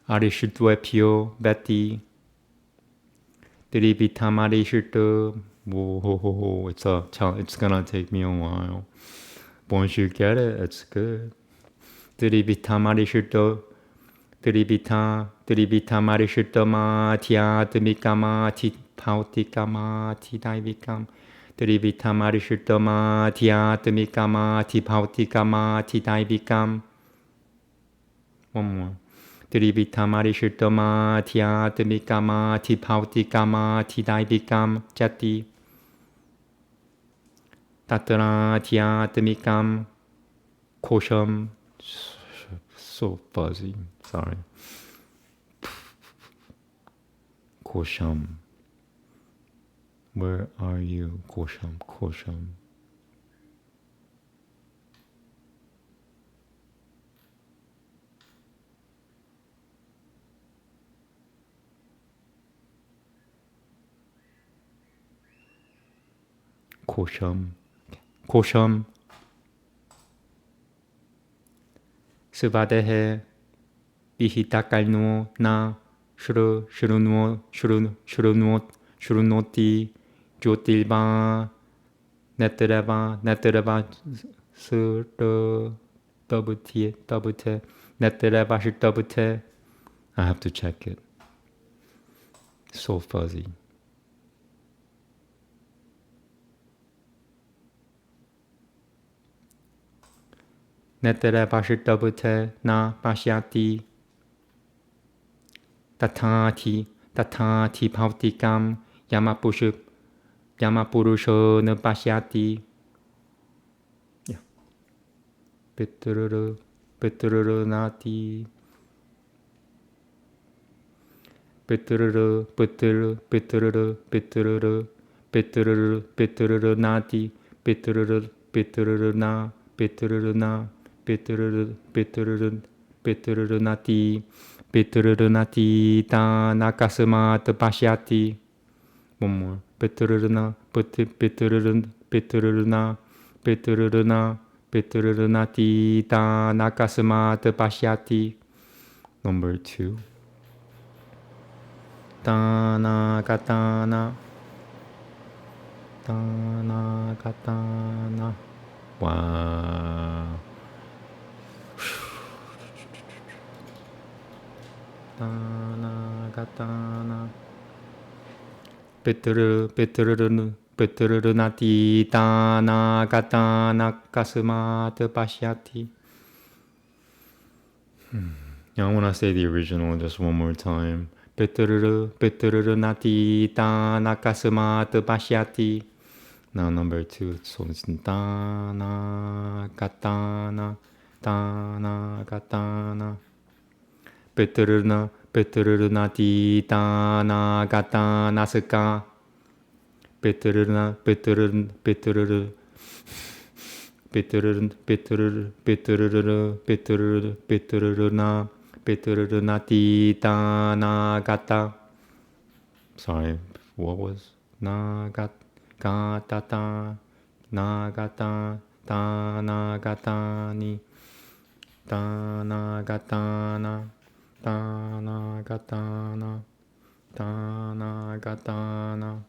아리슈투에피오, 베티, 드리비탐 아리슈투, whoa, it's gonna take me a while. Once you get it, it's good. 드리비탐 아리슈투, 드리비탐 아리슈투마, 티아, 드미까마, 티파우티까마, 티다이비캄, 드리비탐 아리슈투마, 티아, 드미까마, 티파우티까마, 티다이비캄. One more. 드리비탐 아리슈토마, 티아, 드미까마, 티파우티까마, 티다이비캄, 짜띠. 따뜨라, 티아, 드미캄, 코션. So fuzzy, sorry. 코션. Where are you, 코션? 고섬 스바데헤 비히타칼누오 나 슈르노티 조틸바 네트레바 스르 더부테 네트레바 슈더부테. I have to check it. So fuzzy. 네트레바 슈더부테 나 바시아티 타타티 파우티감 야마푸르쇼 바시아티. 베트르르 나티 베트르르 나티 베트르르 나 Pituruna, Piturunati, Piturunati, Ta Nakasuma Tapashyati. One more. Pituruna, Pituruna, Piturunati, Ta Nakasuma Tapashyati. Number 2. Tana Katana. Tana Katana. Wow. Tana Katana. Piturunati Tana Katana Kasumata Pashyati. I want to say the original just one more time. Piturunati Tana Kasumata Pashyati. Now number 2, so it's Tana Katana, Tana Katana. Piturunati Tana Katana Saka. Pituruna, Piturunati Tana Gata. Sorry, what was Nagat? Gatata, Nagata, Tanagatani, Tanagatana, Tanagatana, Tanagatana.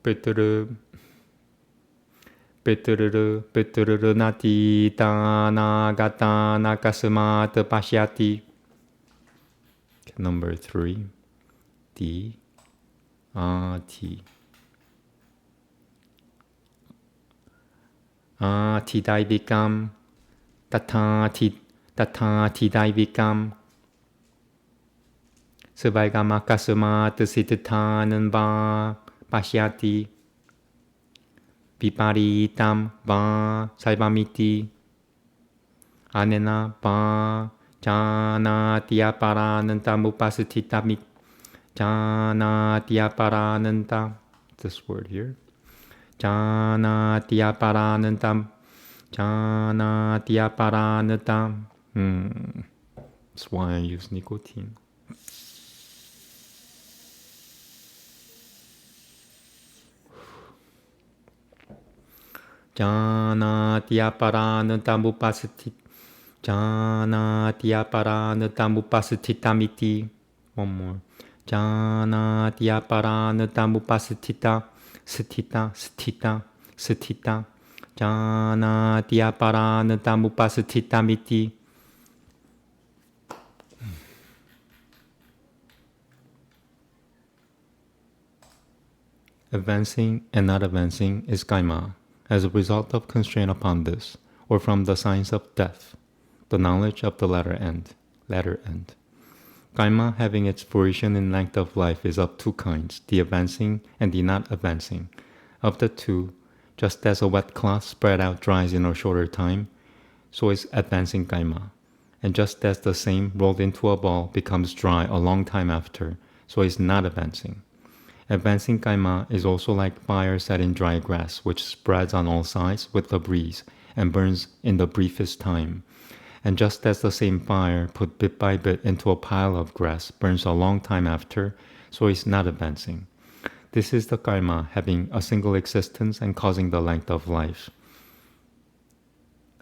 Piturunati, Tanagatana Kasumata Pashyati. Number 3, D, T. Tidaivikam, Tata Tidaivikam, Sabagama Kasumata Sitatanan Va Pashyati, Viparitam Va Saivamiti, Anena Va Janatiaparananta Mupasatitamik, Janatiaparananta, this word here. Janatiaparanantam. That's why I use nicotine. Janatiaparanantam upasati. Janatiaparanantam upasatitamiti. One more. Janatiaparanantam upasatita. Satita, Janatiaparanantam upasatitamiti. Advancing and not advancing is kaima, as a result of constraint upon this, or from the signs of death, the knowledge of the latter end. Kaima, having its fruition in length of life, is of 2 kinds, the advancing and the not advancing. Of the 2, just as a wet cloth spread out dries in a shorter time, so is advancing kaima. And just as the same rolled into a ball becomes dry a long time after, so is not advancing. Advancing kaima is also like fire set in dry grass, which spreads on all sides with the breeze and burns in the briefest time. And just as the same fire put bit by bit into a pile of grass burns a long time after, so is not advancing. This is the karma having a single existence and causing the length of life.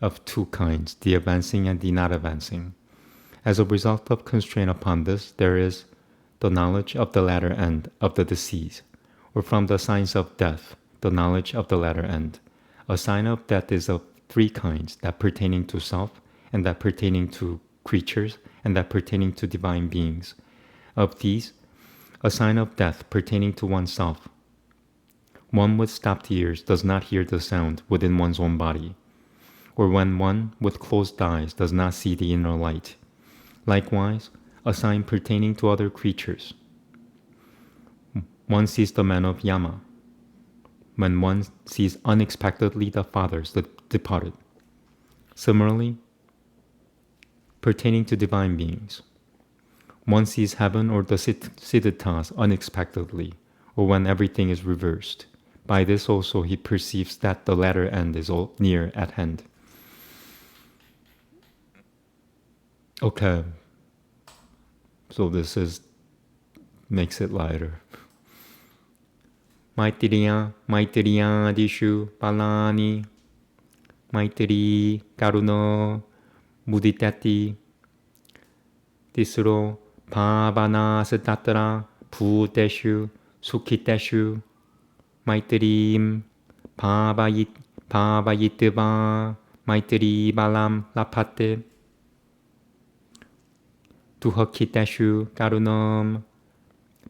Of 2 kinds, the advancing and the not advancing. As a result of constraint upon this, there is the knowledge of the latter end of the disease, or from the signs of death, the knowledge of the latter end. A sign of death is of 3 kinds, that pertaining to self, and that pertaining to creatures, and that pertaining to divine beings. Of these, a sign of death pertaining to oneself. One with stopped ears does not hear the sound within one's own body, or when one with closed eyes does not see the inner light. Likewise, a sign pertaining to other creatures. One sees the man of Yama, when one sees unexpectedly the fathers departed. Similarly, pertaining to divine beings, one sees heaven or the Siddharthas unexpectedly, or when everything is reversed. By this also he perceives that the latter end is all near at hand. Okay, so this makes it lighter. Maitiriya dishu palani, Maitiri karuna muditati, tisro bhavana satatra bhuteshu sukhiteshu, Maitirim bhavayitva, Maitiri balam lapate, duhakiteshu karunam,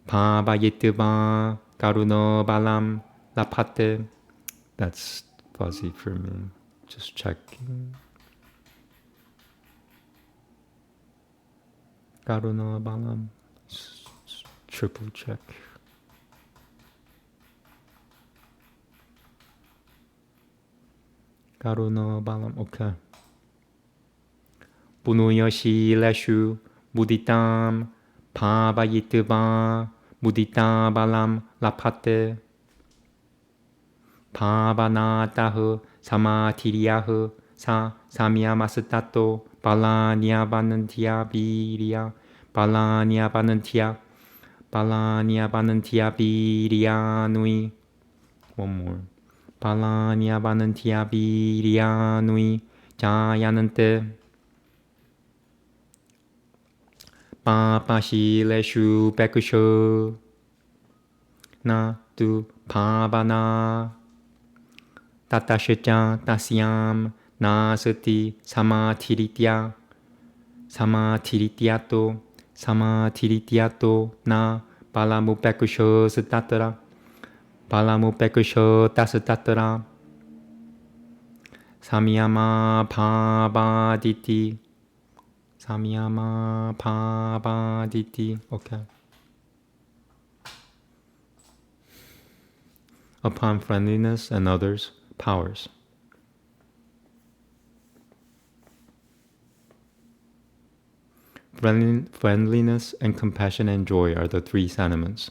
bhavayitva karuna balam lapate. That's fuzzy for me. Just checking. Karuna balam. Triple check. Karuna balam. Okay. Punuyashi leshu muditam bhavayitva mudita balam lapate, bhavanatahu samatiriyahu sa samyamasatato balanya virya balanya virya nui. One more. Balanya virya nui jayanante, papashi leshu bekusho na tu pavana tatashita tasyam na sati samatiritiato na balamu bekusho satatara samyama bhavaditi. Okay. Upon friendliness and others, powers. Friendliness and compassion and joy are the three sentiments.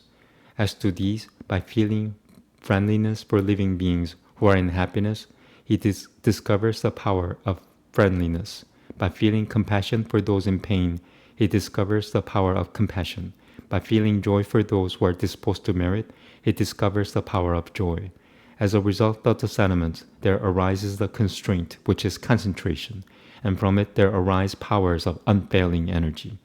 As to these, by feeling friendliness for living beings who are in happiness, he discovers the power of friendliness. By feeling compassion for those in pain, he discovers the power of compassion. By feeling joy for those who are disposed to merit, he discovers the power of joy. As a result of the sentiments, there arises the constraint, which is concentration, and from it there arise powers of unfailing energy.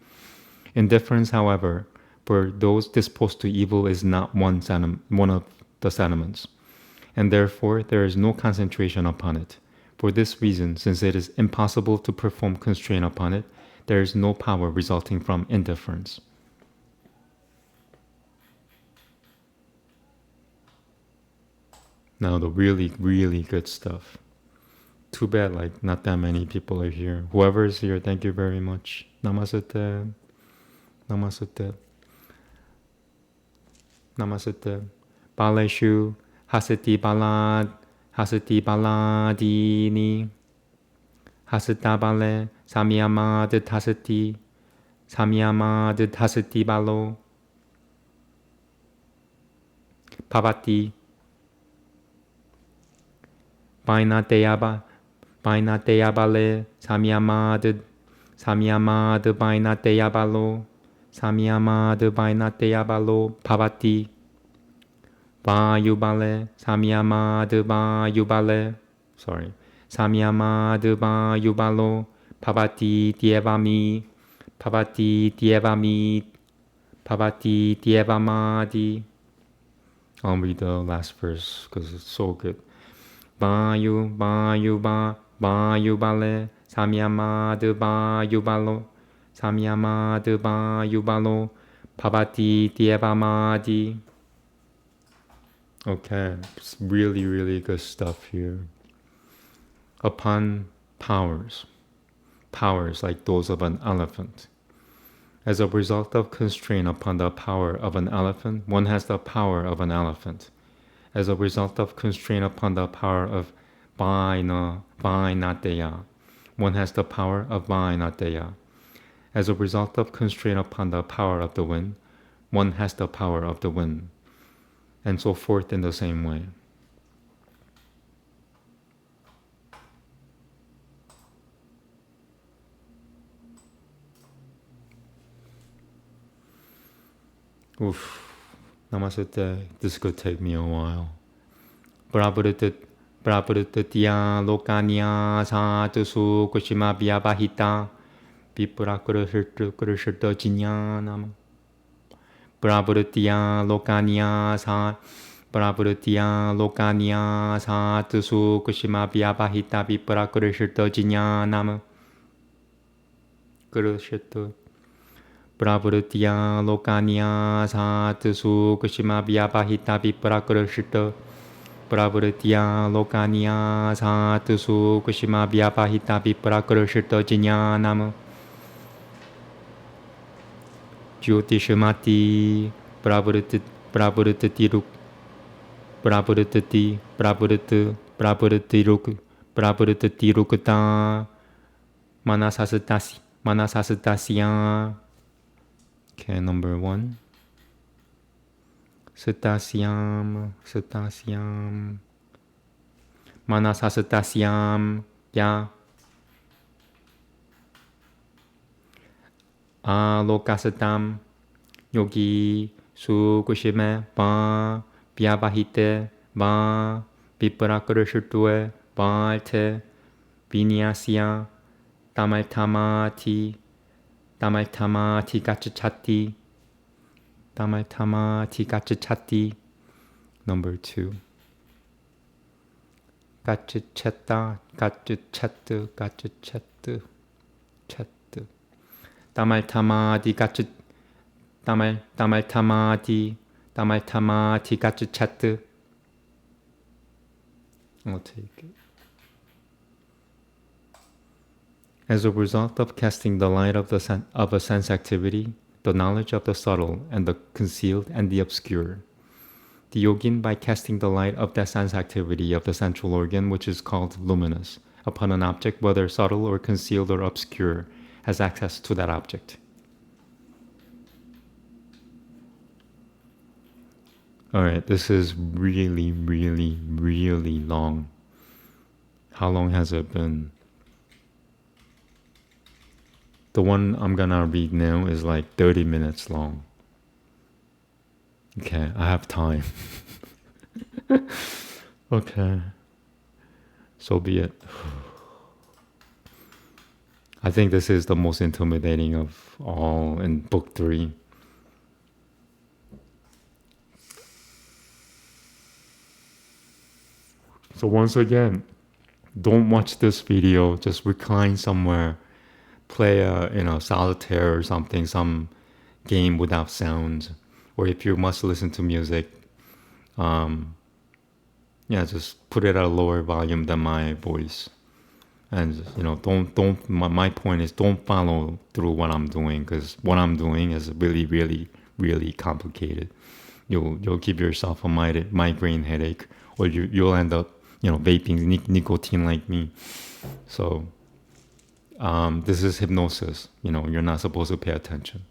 Indifference, however, for those disposed to evil is not one of the sentiments, and therefore there is no concentration upon it. For this reason, since it is impossible to perform constraint upon it, there is no power resulting from indifference. Now the really, really good stuff. Too bad not that many people are here. Whoever is here, thank you very much. Namaste. Namaste. Namaste. Baleshu hasati baladini. Hasata bale samyama hasati balo. Pavati. Bainateyaba bale samyamad bainateyabalo pavati. Vayubale samyamad vayubalo pavati dievamadi. I'll read the last verse because it's so good. Vayubale samyamad vayubalo pavati dievamadi. Okay, it's really, really good stuff here. Upon powers like those of an elephant. As a result of constraint upon the power of an elephant, one has the power of an elephant. As a result of constraint upon the power of Vainateya, one has the power of Vainateya. As a result of constraint upon the power of the wind, one has the power of the wind. And so forth in the same way. Oof. Namaste. This could take me a while. Prabhutatya lokanya satusu kushima vyabahita viprakurashita jinyanam. Prabhutatya lokanya satusu kushima vyabahita viprakurashita jinyanam. Kurushita. Prabhutatya lokanya satusu kushima vyabahita viprakurashita. Prabhutatya lokanya satusu kushima vyabahita viprakurashita jinyanam. Jyotishamati Prabhutatati rukata Manasasitasya. Okay, number 1. Satasyam. Manasasatasyam. Ya. Alokasatam. Yogi. Sukushime. Va. Vyabahite. Va. Viprakurashitue. Valte. Vinyasya. Tamaltamati gachachati. Tamaltamati gachachati. Number 2. Gachachata. Chatu. Tamaltamati gachachatu. I'll take it. As a result of casting the light of a sense activity, the knowledge of the subtle and the concealed and the obscure, the yogin, by casting the light of that sense activity of the central organ, which is called luminous, upon an object, whether subtle or concealed or obscure, has access to that object. Alright, this is really, really, really long. How long has it been? The one I'm gonna read now is like 30 minutes long. Okay, I have time. Okay. So be it. I think this is the most intimidating of all in book 3. So once again, don't watch this video, just recline somewhere, play solitaire or something, some game without sound, or if you must listen to music, just put it at a lower volume than my voice. And don't. My point is, don't follow through what I'm doing, because what I'm doing is really, really, really complicated. You'll give yourself a migraine headache, or you'll end up vaping nicotine like me. So this is hypnosis. You're not supposed to pay attention.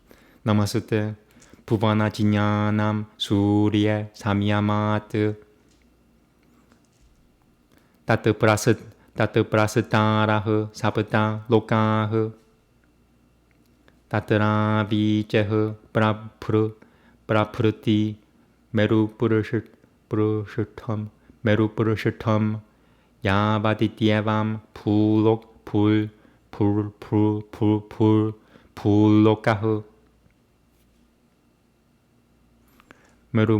Namaste. Puvana jinyanam surya samyamat. Tat prasataraha sapata lokaha. Tatara vichaha praprati meru purushatam yavadityavam pulokaha. Meru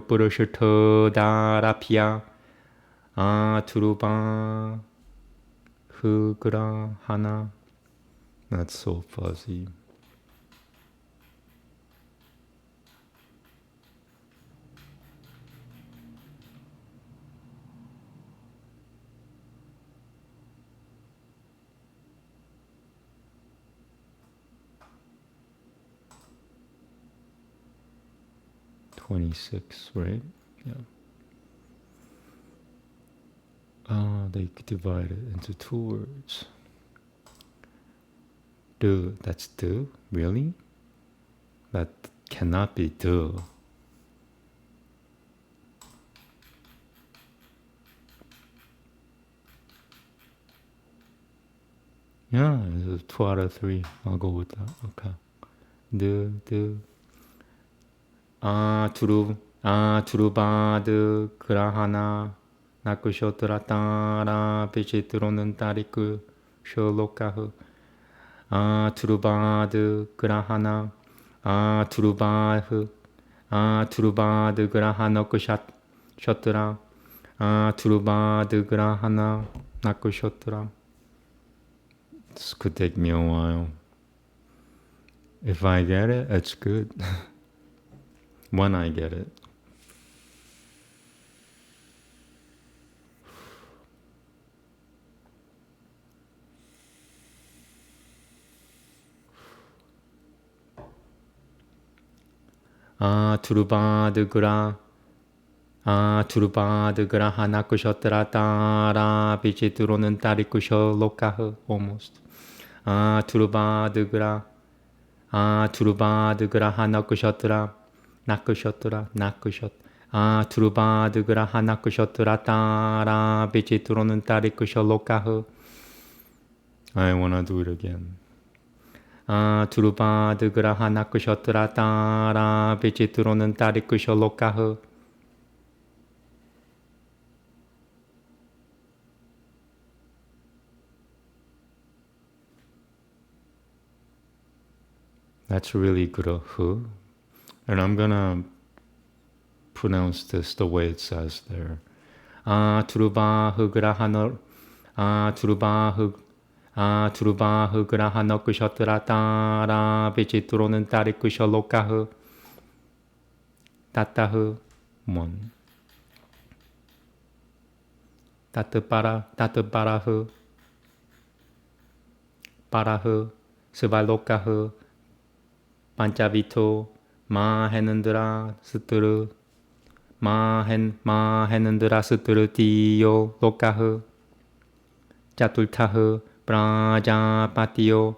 purushatha darapya aturupa hugrahana. That's so fuzzy. $26, right? Yeah. They divide it into 2 words. Do, that's do? Really? That cannot be do. Yeah, it's 2 out of 3. I'll go with that. Okay. 두루바드 그라하나 나쿠쇼트라따라 빛이 들어오는 다리쿠 쇼로카흐 두루바드 그라하나 두루바흐 두루바드 그라하나 쿠쇼트라 두루바드 그라하나 나쿠쇼트라. This could take me a while. If I get it, it's good. When I get it. 두루바드 그라 하나 쿠쇼트라 따라 빛이 들어오는 다리 쿠쇼 로카흐 almost. 두루바드 그라 하나 쿠쇼트라 나쿠쇼트라 두루바드 그라 하나 쿠쇼트라 따라 빛이 들어오는 다리 쿠쇼 로카흐. I wanna do it again. 두루바드 그라 하나 쿠쇼트라 따라 빛이 들어오는 다리 쿠쇼 로카흐. That's really good. And I'm gonna pronounce this the way it says there. 두루바흐 그라 하나 두루바흐 그라 하나 쿠쇼트라 따라 빛이 들어오는 다리 쿠쇼 로카흐 따따흐 몬 따뜨바라흐 바라흐 스발로카흐 반짜비토 마헤는드라 스트르 마헤는드라 스트르 디오 로카흐 짜툴타흐 브라자파티오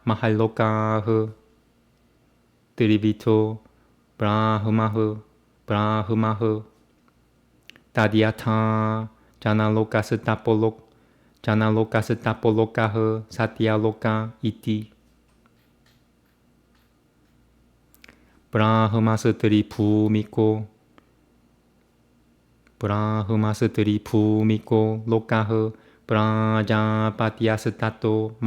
마할로카흐 트리비토 브라흐마흐 타디아타 자나로카스타폴로카흐 사티아로카 이티 브라흐마스트리 부미코 로카흐 브라자파티아스타토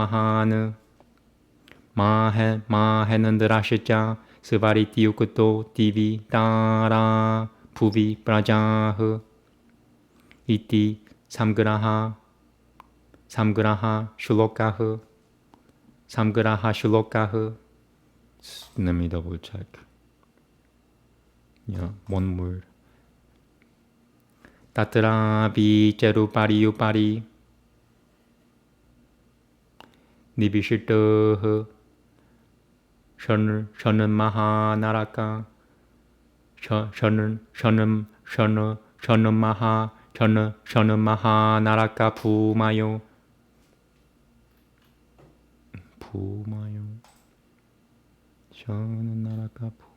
마헤는드라시자 스바리티우크토 디비 따라 부비 브라자흐 이티 삼그라하 슐로카흐 Let me double check. Yeah, one word. 따트라비 제루파리유파리 니비시트흐 션은 마하나라카 션은 마하나라카 부마요 션은 나라카 부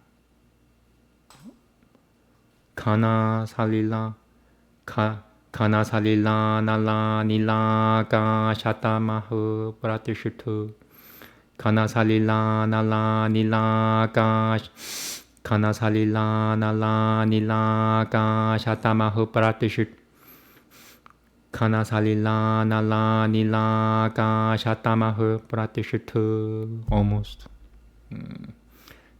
가나살릴라 날라닐라가 샤타마흐 브라티슈트 가나살릴라 날라닐라가 샤타마흐 브라티슈트 가나살릴라 날라닐라가 샤타마흐 브라티슈트 almost.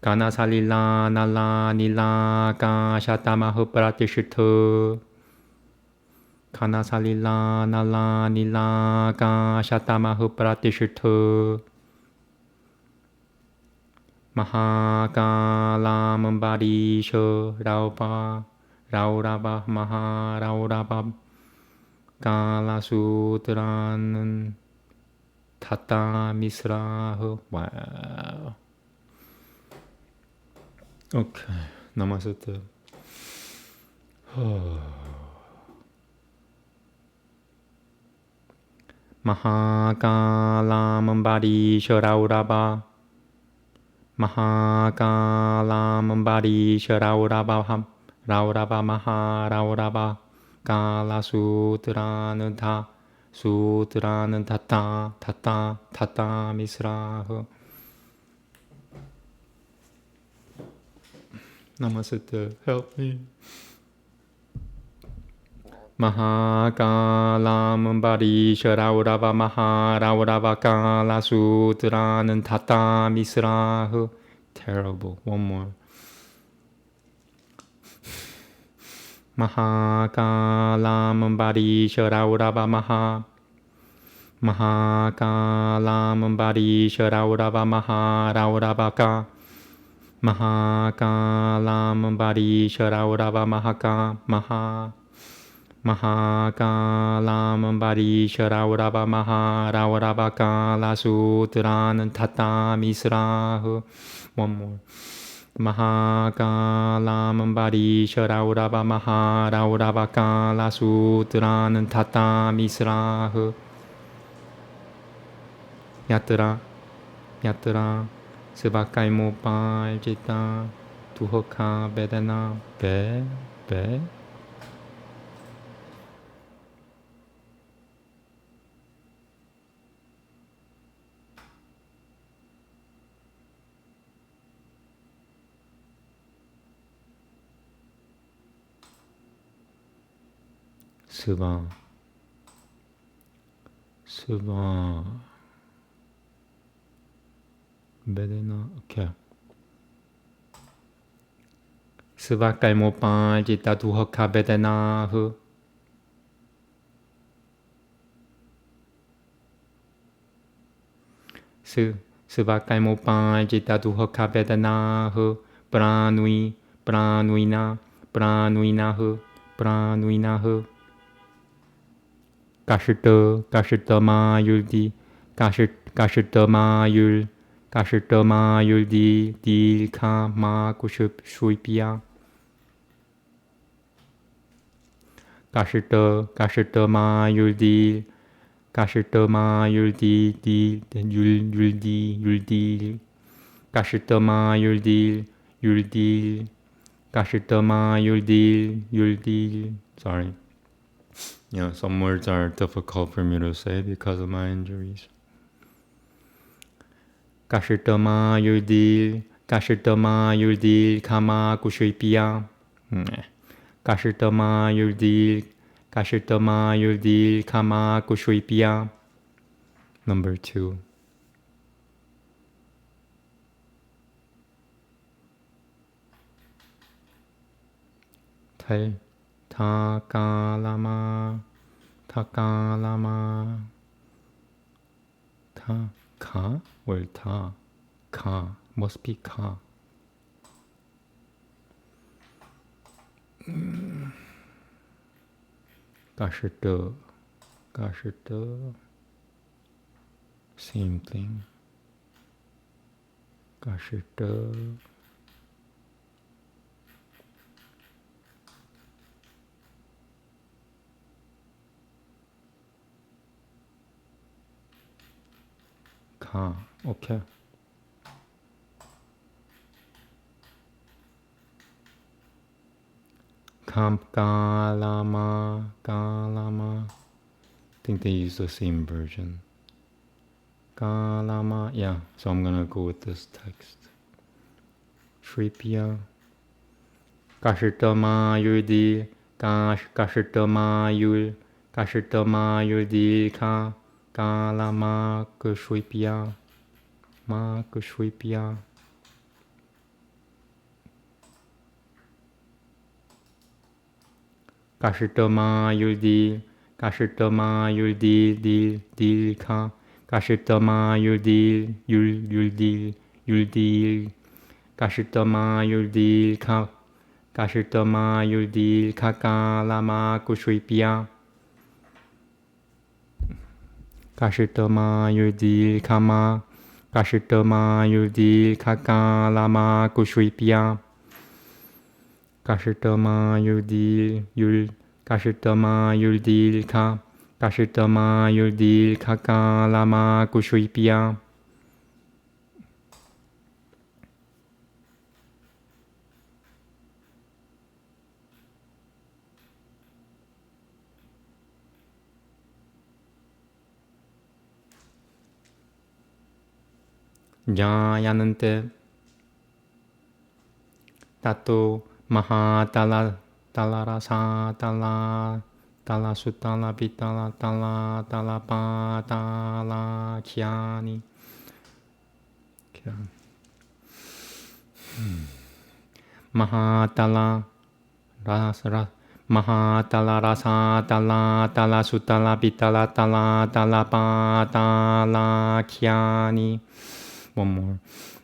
가나살릴라 날라닐라가 샤타마흐 브라티슈트 가나살릴라 날라닐라가 샤타마흐 브라티슈트 마하가라문바리셔 라우라바 마하라우라바 갈라수드라는 타타미스라흐. 와우. 오케이. 나마스테. 마하가라문바리셔 라우라바 마하가라문바리셔 라우라바 마하라우라바 갈라수드라는 수드라는 타타 미스라흐. Namaste, help me. Mahakalam Barisharaurava Maharauravakala Sutranan Tata Misrahu. Terrible. One more. Mahakalam Barisharaurava Mahakalam Barisharaurava Maharauravaka Mahakalam Barisharaurava Mahakalam Barisharaurava Maharauravakala Sutranan Tata Misrahu. One more. Mahakalam Barisharaurava Maharauravakala Sutranan Tata Misrahu. Yatra Sebakai Mopal Jita Tuhoka Bedana Be Suba Bedena. Okay. Sebakai Mopal Jita Tuhoka Bedana Hu. Sebakai Mopal Jita Tuhoka Bedana Hu. Pranuina Hu. Kashita Mayul Dil Kama Kushup Shuipia. Kashita Mayul Dil Kashita Mayul Dil Kashita Mayul Dil Kashita Mayul Dil. Sorry. Yeah, some words are difficult for me to say because of my injuries. Kashitama Yudil Kama Kushuipia. Kashitama Yudil Kama Kushuipia. Number 2. Takalama Ka? Well, Ka. Must be Ka. Kashita. Same thing. Kashita. Ka. Okay. Kalama. I think they use the same version. Kalama. Yeah, so I'm gonna go with this text. Shripya. Kashitama Yudi. Kashitama Yudi Ka. Kalama Kushwipya. Kashitama Yudi Dil Ka. Kashitama Yudi Kashitama Yudi Ka. Kashitama Yudi Kakalama Kushwipya. Kashitama Yudi Kama. Kashitama Yudi Kakalama Kushwipya. Kashitama Yudi Ka. Kashitama Yudi Kakalama Kushwipya. Jayanante Tato Mahatala Talarasa Tala Tala Sutala Pitala Tala Tala Patala Kyani. Mahatala Rasa Mahatala Rasa Tala Tala Sutala Pitala Tala Tala Patala Kyani. One more.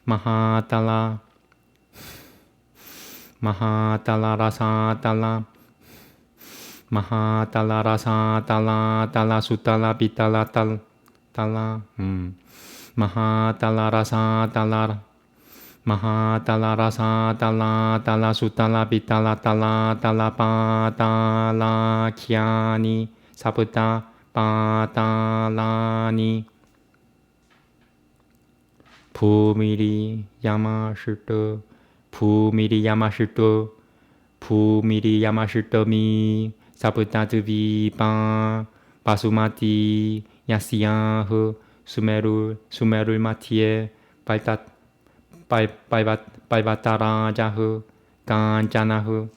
Mahatala Mahatala Rasa Tala Mahatala Rasa Tala Tala Sutala Pitala Tala Mahatala Rasa Tala Mahatala Rasa Tala Tala Sutala Pitala Tala Tala Patala Kyani Saputa Patalani Pumiri Yamashita Pumiri Yamashita Pumiri Yamashita Mi Saputatu Vipa Pasumati Yasiyahu Sumerul Matie Paitat Paivatarajahu Kanjanahu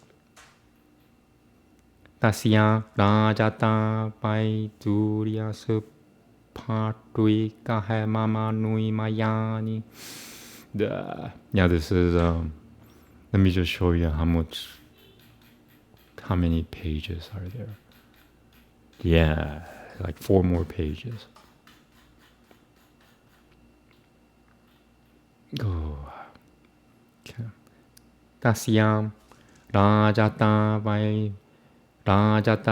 Tasya Rajata Paituriya Supatui Kahe Mama Nui Mayani. Yeah, this is let me just show you how many pages are there. Yeah, like 4 more pages. Oh. Okay. Tasyam Rajata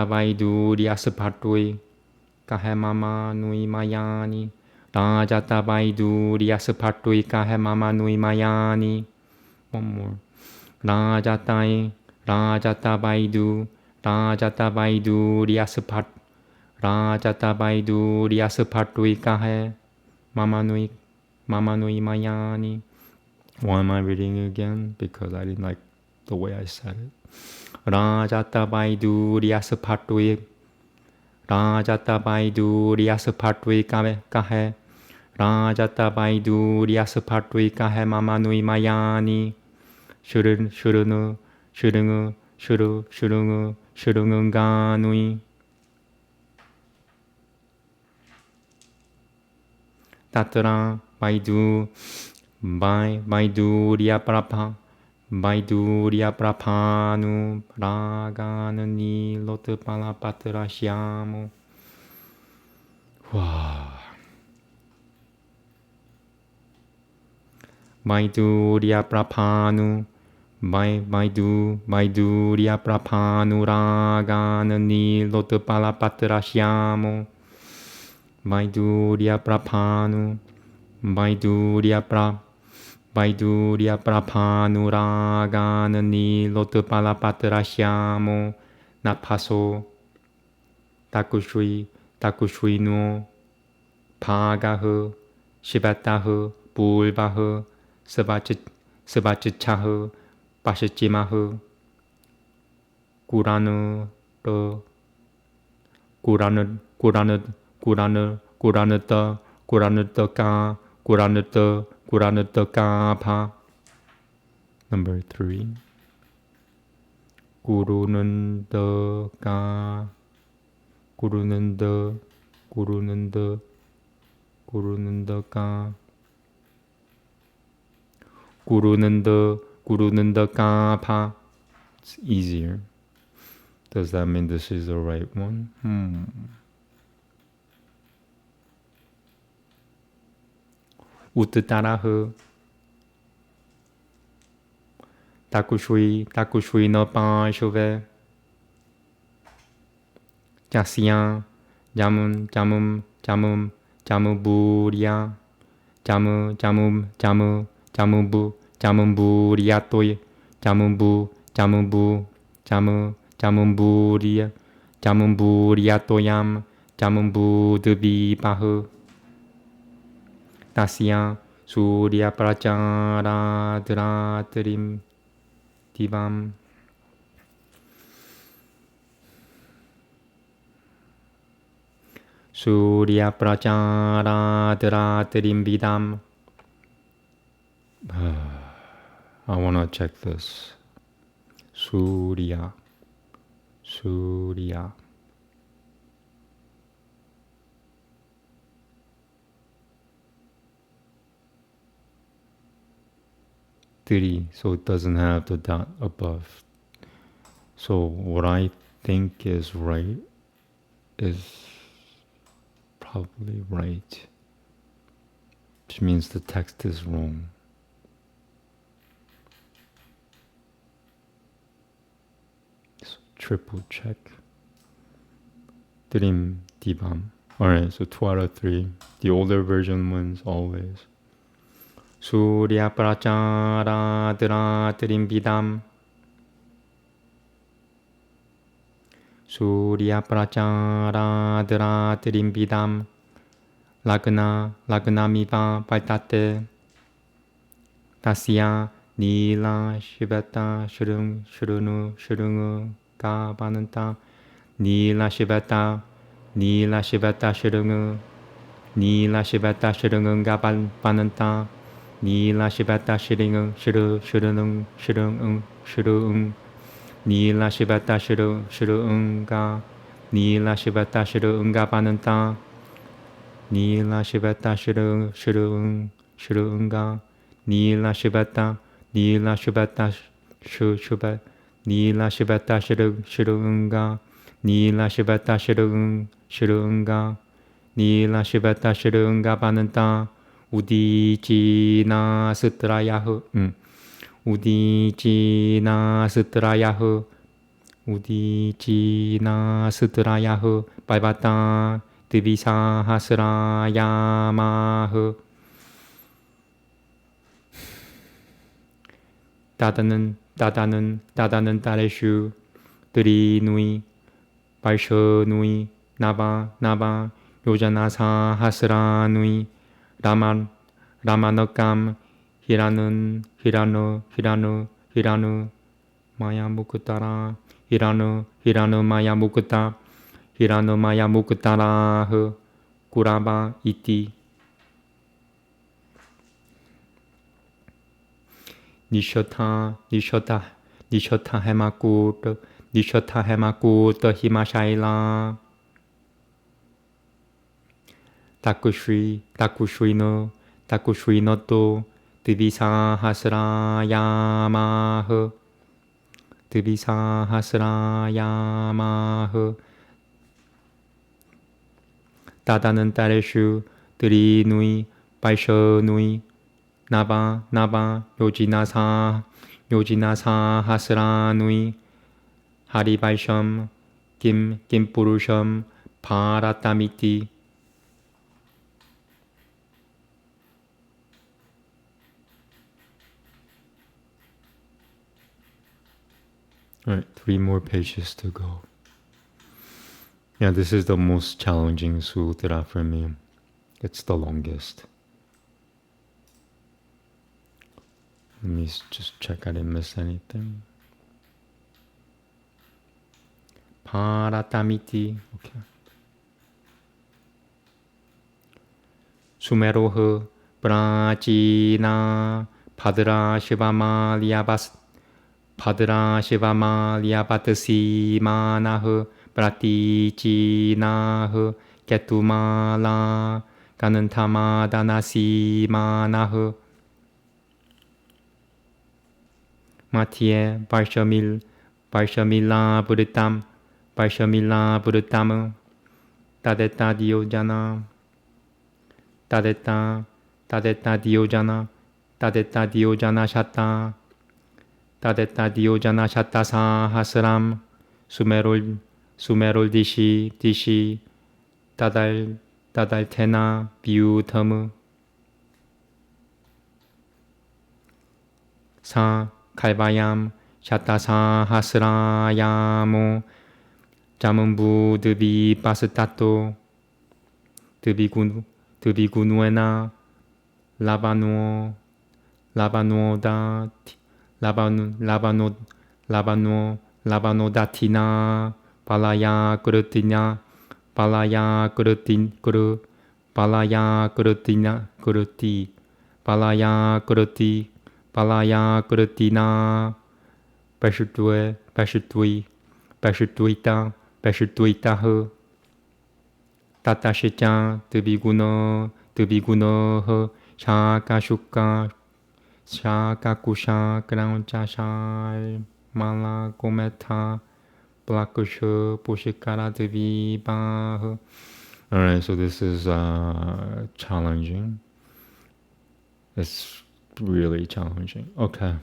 Vaidurya Sapatui Kahe Mama Nui Mayani. Rajata Vaidurya Sapatui Kahe Mama Nui Mayani. One more. Rajata Vaidurya Sapatui Kahe Mama Nui Mayani. Why am I reading again? Because I didn't like the way I said it. Rajata Vaidurya Sapatui Kahe Rajata Vaidurya Sapatui Kahe Mama Nui Mayani. Shurungu Ganui. Tatra Vaidurya Prapanu Raganani Lotapala Patra Shyamo. Wow. Vaidurya Prapanu Vaidurya Prapanu Raganani Lotapala Patra Shyamo. Vaidurya Prapanu Vaidurya Prapanu Raganani Lotapala Patra Shyamo. Napaso Takushui no Pagahu Shivatahu Pulvahu Savachichahu Pashachimahu Kuranata Kapa. Number 3. Gurunandaka Kapa. It's easier. Does that mean this is the right one? Uttarahu Takushui no Panshove Jasya Jamu Burya Jamu Burya Toy Jamu Burya Toyam Jamu Buddhi Bahu Tasya Surya Prachara Dratrim Divam. Surya Prachara Dratrim Vidam. I want to check this. Surya. Surya. Three, so it doesn't have the dot above. So what I think is right is probably right, which means the text is wrong. So triple check. Trim Dibam. Alright, so 2 out of 3. The older version wins always. Surya Prachara Dra Trim Bidam. Surya Prachara Dra Trim Bidam. Lagna Miva Paltate. Tasya Nila Shivata Shurungu Ka Bananta. Nila Shivata Shurungu. Nila Shivata Shurungu Ga Bananta. Nila Shivata Shurung. Nila Shivata Shurunga. Nila Shivata Shurunga Bananta. Nila Shivata Shurunga. Nila Shivata Shubha. Nila Shivata Shurunga. Nila Shivata Shurunga. Nila Shivata Shurunga Bananta. Udijina Sutrayahu. Udijina Sutrayahu. Udijina Sutrayahu. Paibata Divisa Hasrayamahu. 다다는 따레슈. 드리 누이. 발셔 누이. 나바. 요자나사 하스라 누이. 라마너감 히라누 마야무크타라 히라누 마야무크타라흐 구라바 이띠 니쇼타 헤마쿠트 히마샤일라 Takushri-no-to Divisahasrayamaha. Tada는 따레슈 드리 누이 발셔 누이 나바 요지나사 하스라 누이 하리 발샴 김푸르샴 바라타미티. Alright, 3 more pages to go. Yeah, this is the most challenging sutra for me. It's the longest. Let me just check I didn't miss anything. Paratamiti. Okay. Sumeroh Prachina Padra Shivama Liabatasi Manahu Praticinahu Ketumala Ganantamadhanasi Manahu Matye Varshamila Buddhitam Tadeta Diojana Shatta Tadeta Diojana Shatta Sahasram Sumerol Dishi Tadal Tena Vyutamu Sa Kalvayam Shatta Sahasrayamo Jamumbu Devi Pasatato Devi Gunuena Labano Datina Palaya Kuruti Palaya Kurutina Pashtuita Ho Tatashita Tubiguno Ho Shaka Shuka Shaka Kusha Grouncha Shai Mala Gometa Blakusho Pushikara Deviba Ho. Alright, so this is challenging. It's really challenging. Okay.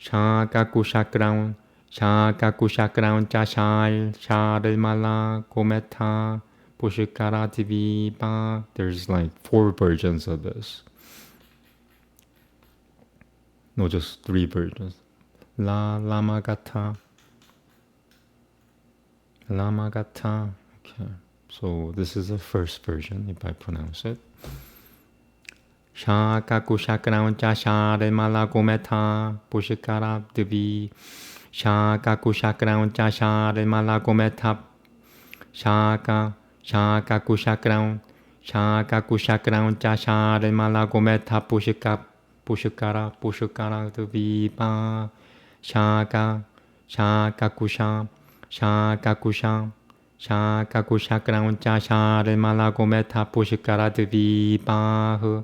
Shakakushakraun Chashai Sharimala Kometa Pushikara Diviba. There's like 4 versions of this. No, just 3 versions. Lamagata. Okay. So this is the first version if I pronounce it. Shakakushakraun Sharimala Kometa Pushikara Divi. Shakakushakraun Sharimala Kometa Shakakushakraun Sharimala Kometa Pushikara Diviba. Shakakushakraun Sharimala Kometa Pushikara Diviba.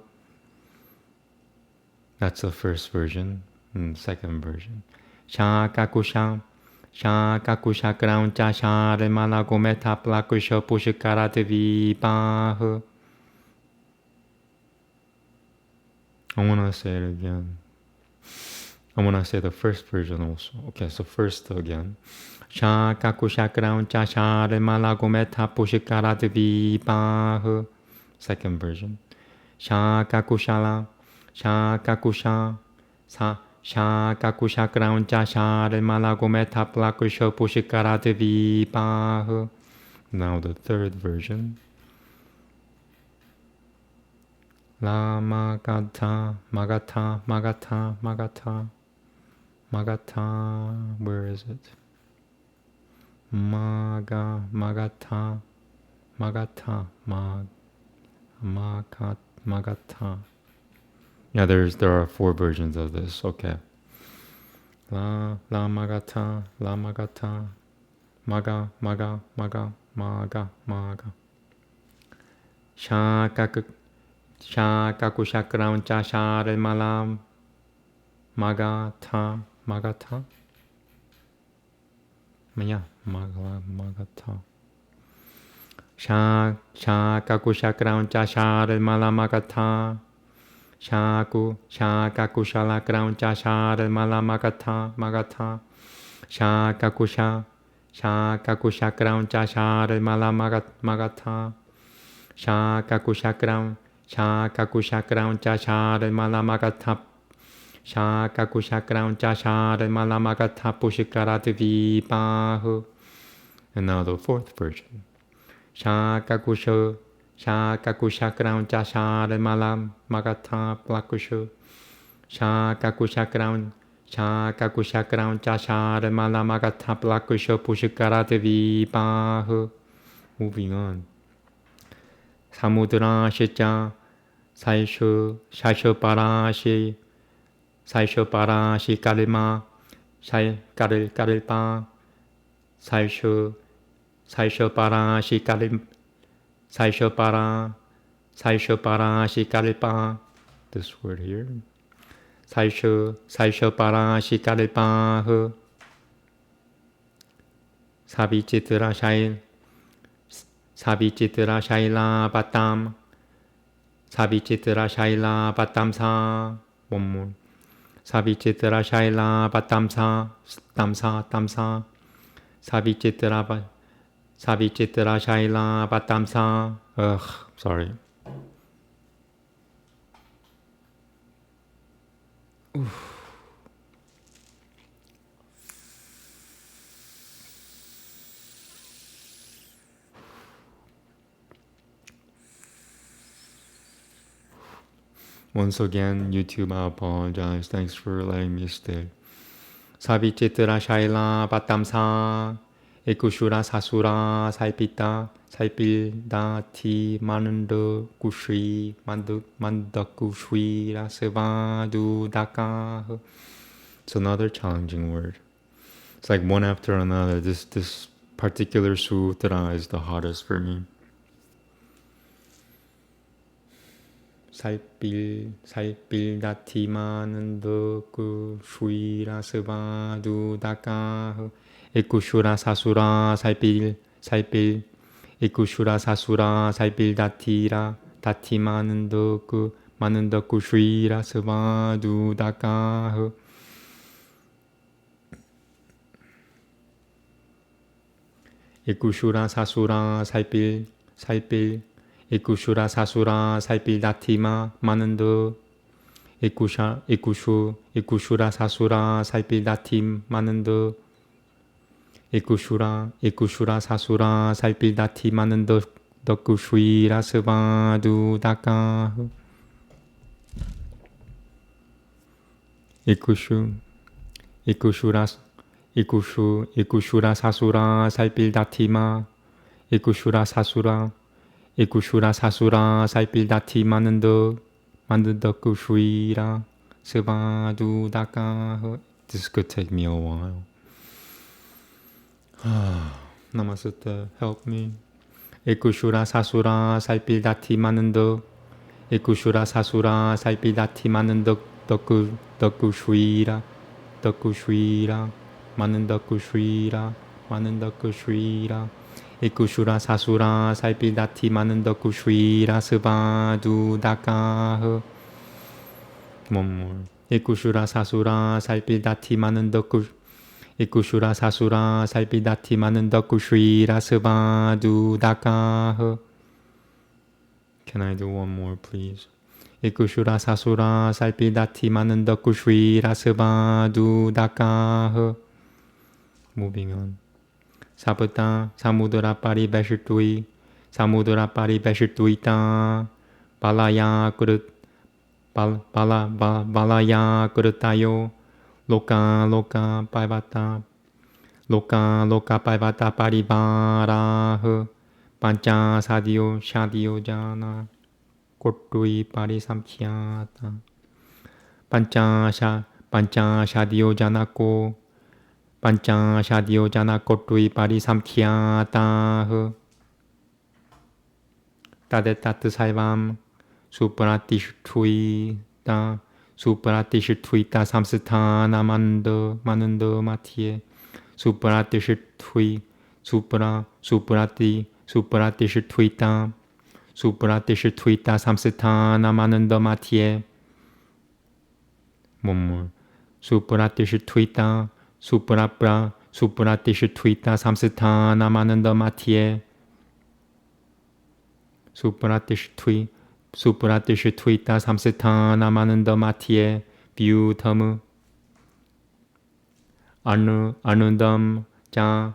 That's the first version. And second version. Shakakushakraun Sharimala Kometa Plakusho Pushikara Diviba. I want to say it again. I want to say the first version also. Okay, so first again. Shakakushakraun Sharimala Kometa Pushikara Diviba. Second version. Shakakushakraun Sharimala Kometa Plakusho Pushikara Diviba. Now the third version. Magata. Where is it? Magata. Yeah, there are 4 versions of this. Okay. La magata. Maga. Shakakushakraun Sharimala Magata. Yeah, Magata. Shakakushakraun Sharimala Magata. Shakakushakraun Sharimala Magata. Shakakushakraun Sharimala Magata. Shakakushakraun Sharimala Magata. Shakakushakraun Sharimala Magata Pushikara Diviba. And now the fourth version. Shakakushakraun Sharimala Magata Plakusho. Shakakushakraun Sharimala Magata Plakusho Pushikara Diviba. Moving on. Samudra Shitya Saisho Parashi Kalima Karilpa Saisho Parashi Kalpa. This word here. Saisho Parashi Kalpa. Sabicitra Shaila Batam Sa. One more. Sabicitra Shaila Batam Sa. Sabicitra Shaila Batam Sa. Sorry. Oof. Once again, YouTube, I apologize. Thanks for letting me stay. Sabicitra Shaila Batam Sa. 에쿠슈라 사수라 살피다 살필다 티 마는더 구슈이 만덕구슈이라 세바두다카. It's another challenging word. It's like one after another. This particular sutra is the hardest for me. 살필다티마는더구슈이라 세바두다카. 에쿠슈라 사수라 살필 에쿠슈라 사수라 살필 다티라 다티마는 덕구 마는 덕구 슈이라 스바두다카. 에쿠슈라 사수라 살필 에쿠슈라 사수라 살필 다티마 마는 덕 에쿠슈라 사수라 살필 다팀 마는 덕 에쿠슈라 사수라 살필 다티 마는 덕구 슈이라 스바두다카. 에쿠슈라 사수라 살필 다티마 에쿠슈라 사수라 살필 다티 마는 덕구 슈이라 스바두다카. This could take me a while. Namaste, help me. 에쿠슈라 사수라 살필 다티 마는 덕 에쿠슈라 사수라 살필 다티 마는 덕구 슈이라 마는 덕구 슈이라 에쿠슈라 사수라 살필 다티 마는 덕구 슈이라 스바두다카. One more. 에쿠슈라 사수라 살필 다티 마는 덕구 에쿠슈라 사수라 살필 다티 마는 덕구 슈이라 스바두다카. Can I do one more, please? 에쿠슈라 사수라 살필 다티 마는 덕구 슈이라 스바두다카. Moving on. 사부타 사무드라 파리 베실투이 사무드라 파리 베실투이타 발라야 그릇 발라야 그릇타요 로카 파이바타 파리바라흐 반짜 사디오 자나 꼬뚜이 파리 삼키야타 반짜 샤디오 자나코 반짜 샤디오 자나 꼬뚜이 파리 삼키야타. 따데따트 살밤 수프라티슈투이타 삼스타나 마는더 마티에 수프라티슈투이타 삼스타나 마는더 마티에. 몸물 수프라티슈투이타 삼스타나 마는더 마티에. 수프라티슈투이타 삼스타나 마는더 마티에. 뷰터무 아누덤 자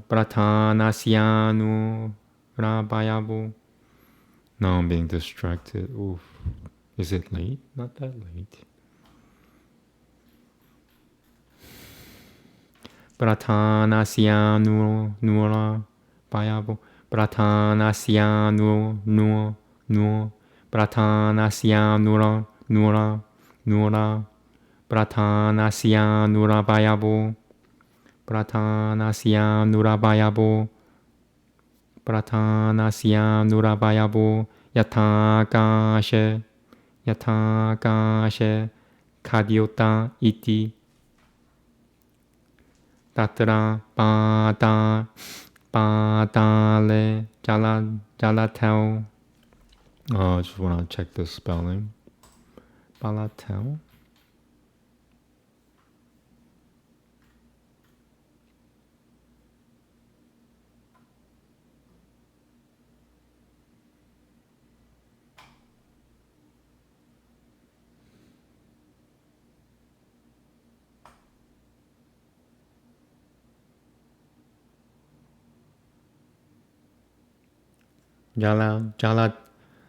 프라타나시아누 라바야부. Now I'm being distracted. Oof. Is it late? Not that late. 프라타나시아누 누라 바야부. 프라타나시아누 누 프라타나시아누라 누라 프라타나시아누라 바야부. 프라타나시아누라 바야부. 야타가셰 카디오타 이티 따트라 바달레 잘라테오. I just want to check the spelling. Balatel.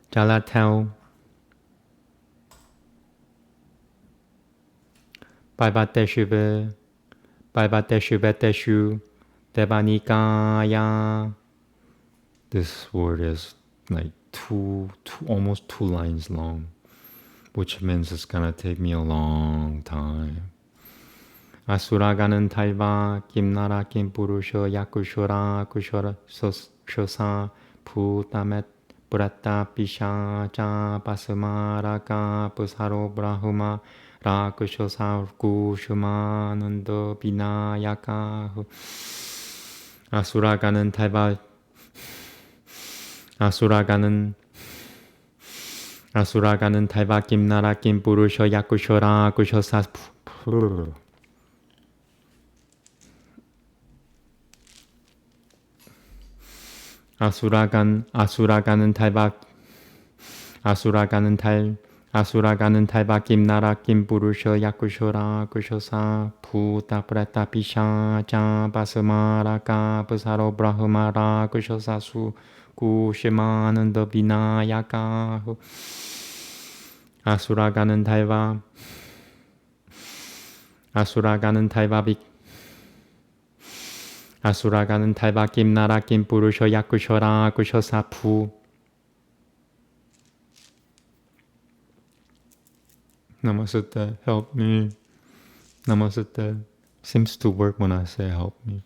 Jalatel. Baibateshu Devanikaya. This word is like almost 2 lines long, which means it's gonna take me a long time. 아수라가는 탈바 김나라 김부르셔 야쿠쇼라 쿠쇼라 쇼사 부타멧 브라타 피샤자 바스마라가 부사로 브라후마 라쿠쇼사 구슈마는더 비나야카 아수라가는 탈바 아수라가는 탈바 김나라 김부르셔 야쿠쇼라 쿠쇼사 아수라가는 탈바 김나라 김부르셔 야쿠쇼라 쿠쇼사 부타 프라타 피샤자 바스마라가 부사로 브라흐마라 쿠쇼사수 구시마는 더 비나야가 아수라가는 탈바 김나라 김부르셔 야쿠쇼라 쿠쇼사 푸 Namaste, help me. Namaste seems to work when I say help me.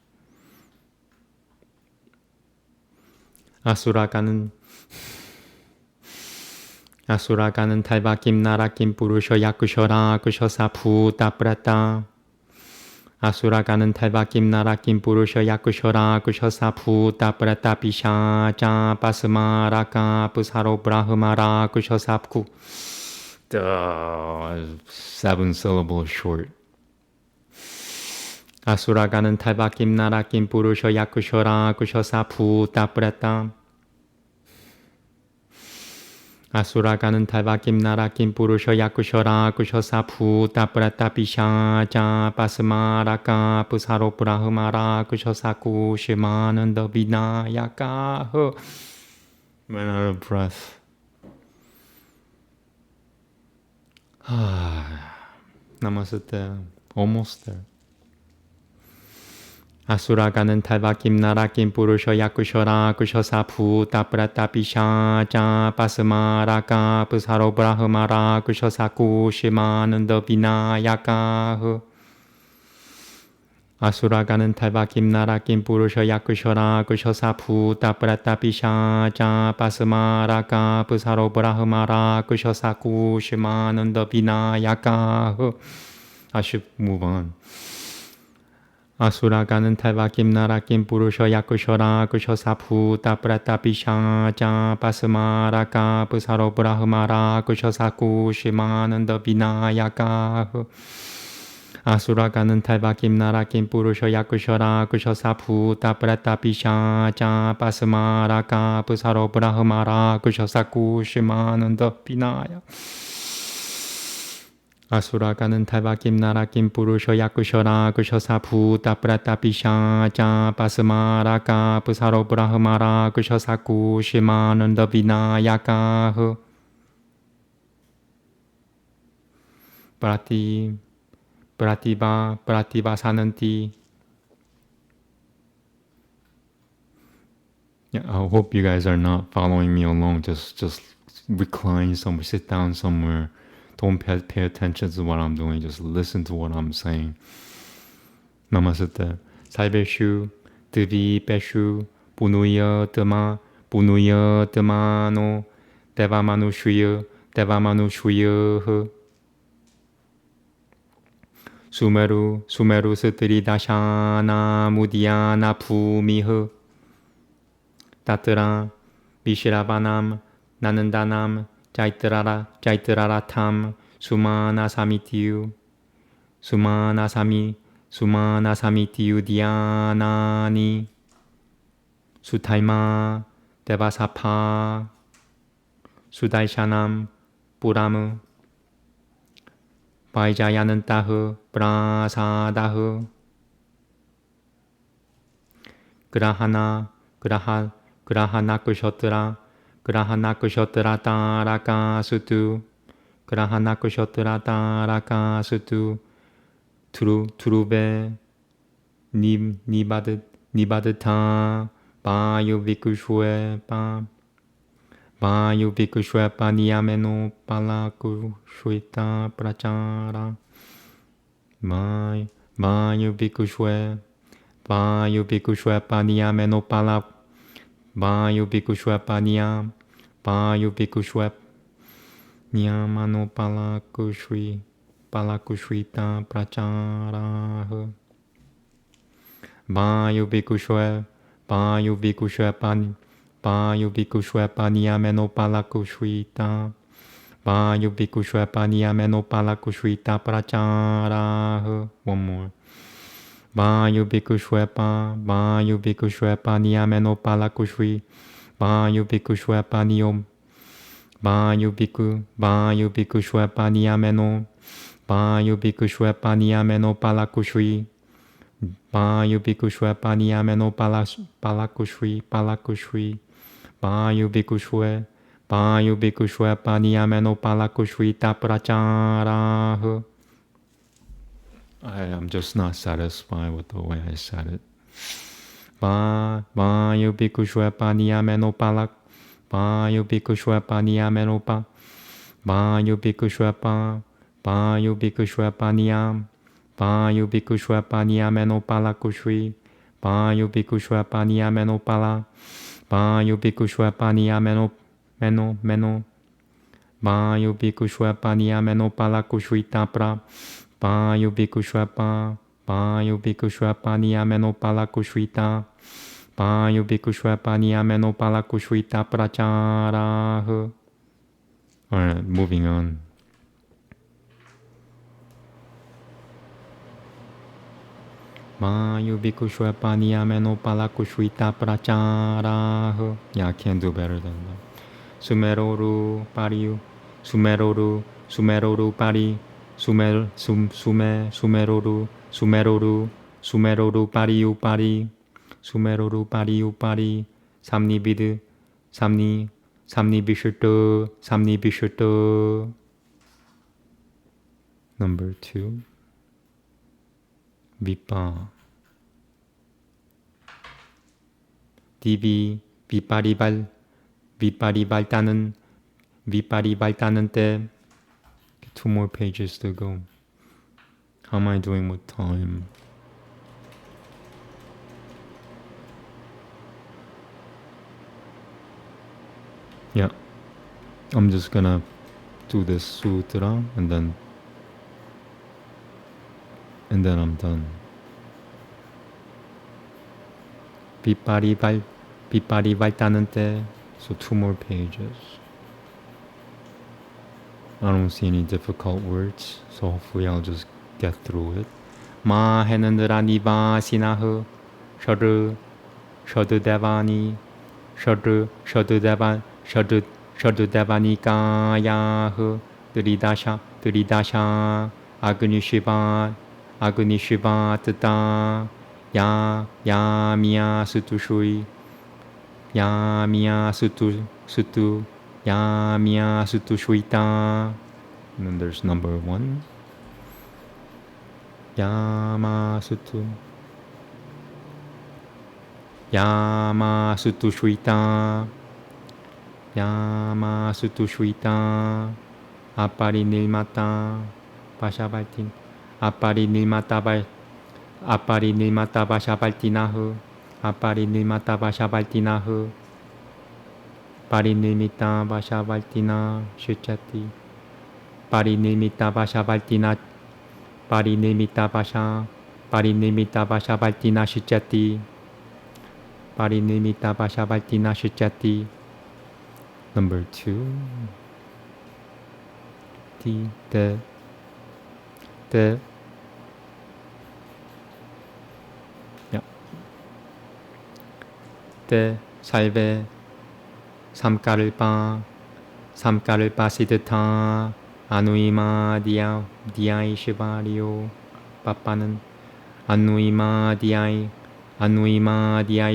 아수라가는 탈바 김나라 김부르셔 야쿠쇼라 쿠쇼사 푸타 프라타 아수라가는 탈바 김나라 김부르셔 야쿠쇼라 쿠쇼사 부타 프라타 피샤자 바스마라가 부사로 브라흐마라 쿠쇼사 구 7 syllables short. 아수라가는 탈바 김나라 김부르셔 야쿠쇼라 쿠쇼사 부타 프라타 아수라가는 탈바 김나라 김부르셔 야쿠쇼라 쿠쇼사 부타 프라타 피샤자 바스마라가 부사로 브라흐마라 쿠쇼사 구시마는 더 비나야가 Ran out of breath. Namaste. Almost there. 아수라가는 탈바 김나라 김부르셔 야쿠쇼라 쿠쇼사 부타 프라타 피샤자 바스마라가 부사로 브라흐마라 쿠쇼사 구시마는 더 비나야가 아수라가는 탈바 김나라 김부르셔 야쿠쇼라 쿠쇼사 부타 프라타 피샤자 바스마라가 부사로 브라흐마라 쿠쇼사 구시마는 더 비나야가 I should move on. 아수라가는 탈바 김나라 김부르셔 야쿠쇼라 쿠쇼사 부타 프라타 피샤자 바스마라가 부사로 브라흐마라 쿠쇼사 구시마는 더 비나야가 아수라가는 탈바 김나라 김부르셔 야쿠쇼라 쿠쇼사 부타 프라타 피샤자 바스마라가 부사로 브라흐마라 쿠쇼사 구시마는 더 비나야 아수라가는 탈바 김나라 김부르셔 야쿠쇼라 쿠쇼사 부타 프라타 피샤자 바스마라가 부사로 브라흐마라 쿠쇼사 구시마는 더 비나야가 프라티바 사는티. Yeah, I hope you guys are not following me along. Just recline somewhere, sit down somewhere. Don't pay attention to what I'm doing. Just listen to what I'm saying. Namaste. 살베슈, 드비베슈, 부누여 드마노, 대바마누 슈여, 수메루 스트리다샤나 무디아나 푸미흐 따뜨라 비시라바남 나는다남 자이트라라탐 수마나사미티유 수마나사미티유 디아나니 수타이마 데바사파 수다이샤남 뿌라무 바이자야는 따흐 브라사다흐 그라하나쿠쇼트라 따라카수투 투루베 니바드 Nibadata Bayu Vikushue Bayu Vikushue Niameno Palakushuita Prachara Bayu Vikushue Niameno Palak Bayu Vikushue Niam Bayu Vikushue Niamano Palakushuita Prachara Bayu Vikushue Niameno Palakushuita Bayu Vikushue Niameno Palakushuita Prachara. One more. Bayu Vikushue Niameno Palakushui Bayu Vikushue Niom Bayu Vikushue Niameno Bayu Vikushue Niameno Palakushui Bayu Vikushue Niameno Palakushui Bayu Vikushue Niameno Palakushuita Prachara. I'm just not satisfied with the way I said it. Bayu Vikushue Niameno Palak Bayu Vikushue Niameno Pa Bayu Vikushue Niam Bayu Vikushue Niameno Palakushui Bayu Vikushue Niameno Pala Bayu Vikushue Niameno Meno Bayu Vikushue Niameno Palakushuita Pra Bayu Vikushue Niameno Palakushuita Bayu Vikushue Niameno Palakushuita Prachara. Alright, moving on. Bayu Vikushue Niameno Palakushuita Prachara. Yeah, I can't do better than that. Sumeroru Pariu Sumeroru Pari Sumeroru Pariu Pari Samni Bishito. Number 2. Vipa DV Viparibalta는 때. 2 more pages to go. How am I doing with time? Yeah, I'm just gonna do this sutra and then I'm done. Viparibalta는 때. So 2 more pages. I don't see any difficult words, so hopefully I'll just get through it. Ma 해는드라 니바 시나흐 셔드대바니 셔드대바니까야흐 드리다샤 아그니시바 뜨다 야미야 수투슈이 야미야 수투 야미야 수투슈이다. And then there's number 1. 야마수투 슈이타 아빠리닐마타 바샤발틴 아빠리닐마타 바샤발티나흐 아빠리닐마타 바샤발티나흐 파리닐미타 바샤발티나 슈차티 파리닐미타 바샤발티나 바샤발티나 슈차티 파리닐미타 바샤발티나 슈차티. Number 2. 때 살베 삼가를바 시드타 아누이마 디아이 시바리오 빠빠는 아누이마 디아이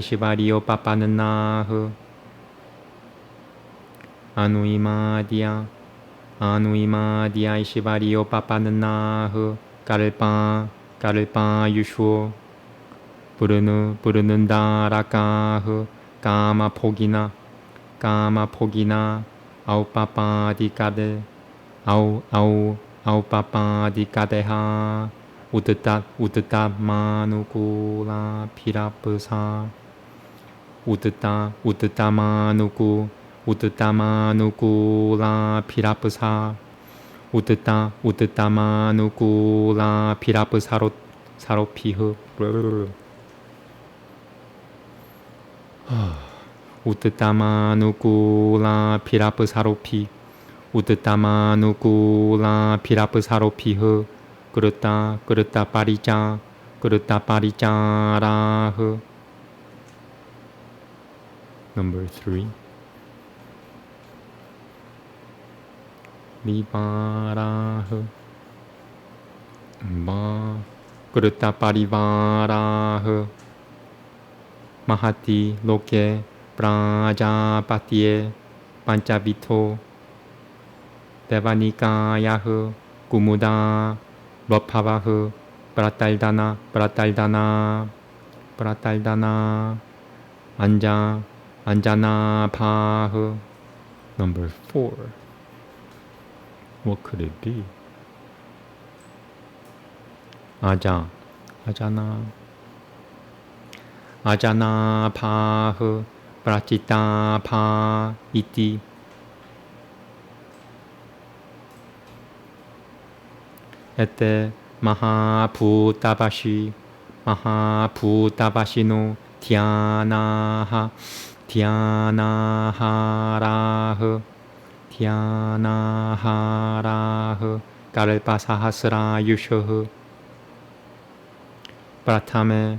시바리오 빠빠는 나흐 아누이마 디아이 시바리오 빠빠는 나흐 까를빠 유슈오 부르는다라까흐 까마포기나 아우빠빠디까데 아우빠빠디까데하 우드따 마누구라 피라프사 우드따마누구라 피라프사 우드따마누구라 피라프사로 사로피흐 우드따마누구라 피라프사로피 우드따마누구라 피라프사로피흐 그렇다 파리짜라흐. Number 3. 리바라흐 그렇다 파리바라흐 마하티 로케 프라자파티에 판차비토 데바니까야흐 구무다 러파바흐 브라탈다나 안자나파흐. Number 4. What could it be? 아자나파흐 프라치타파 이티 에테 마하푸타바시노 티아나하라흐 까르파사하스라 유셔흐 프라타메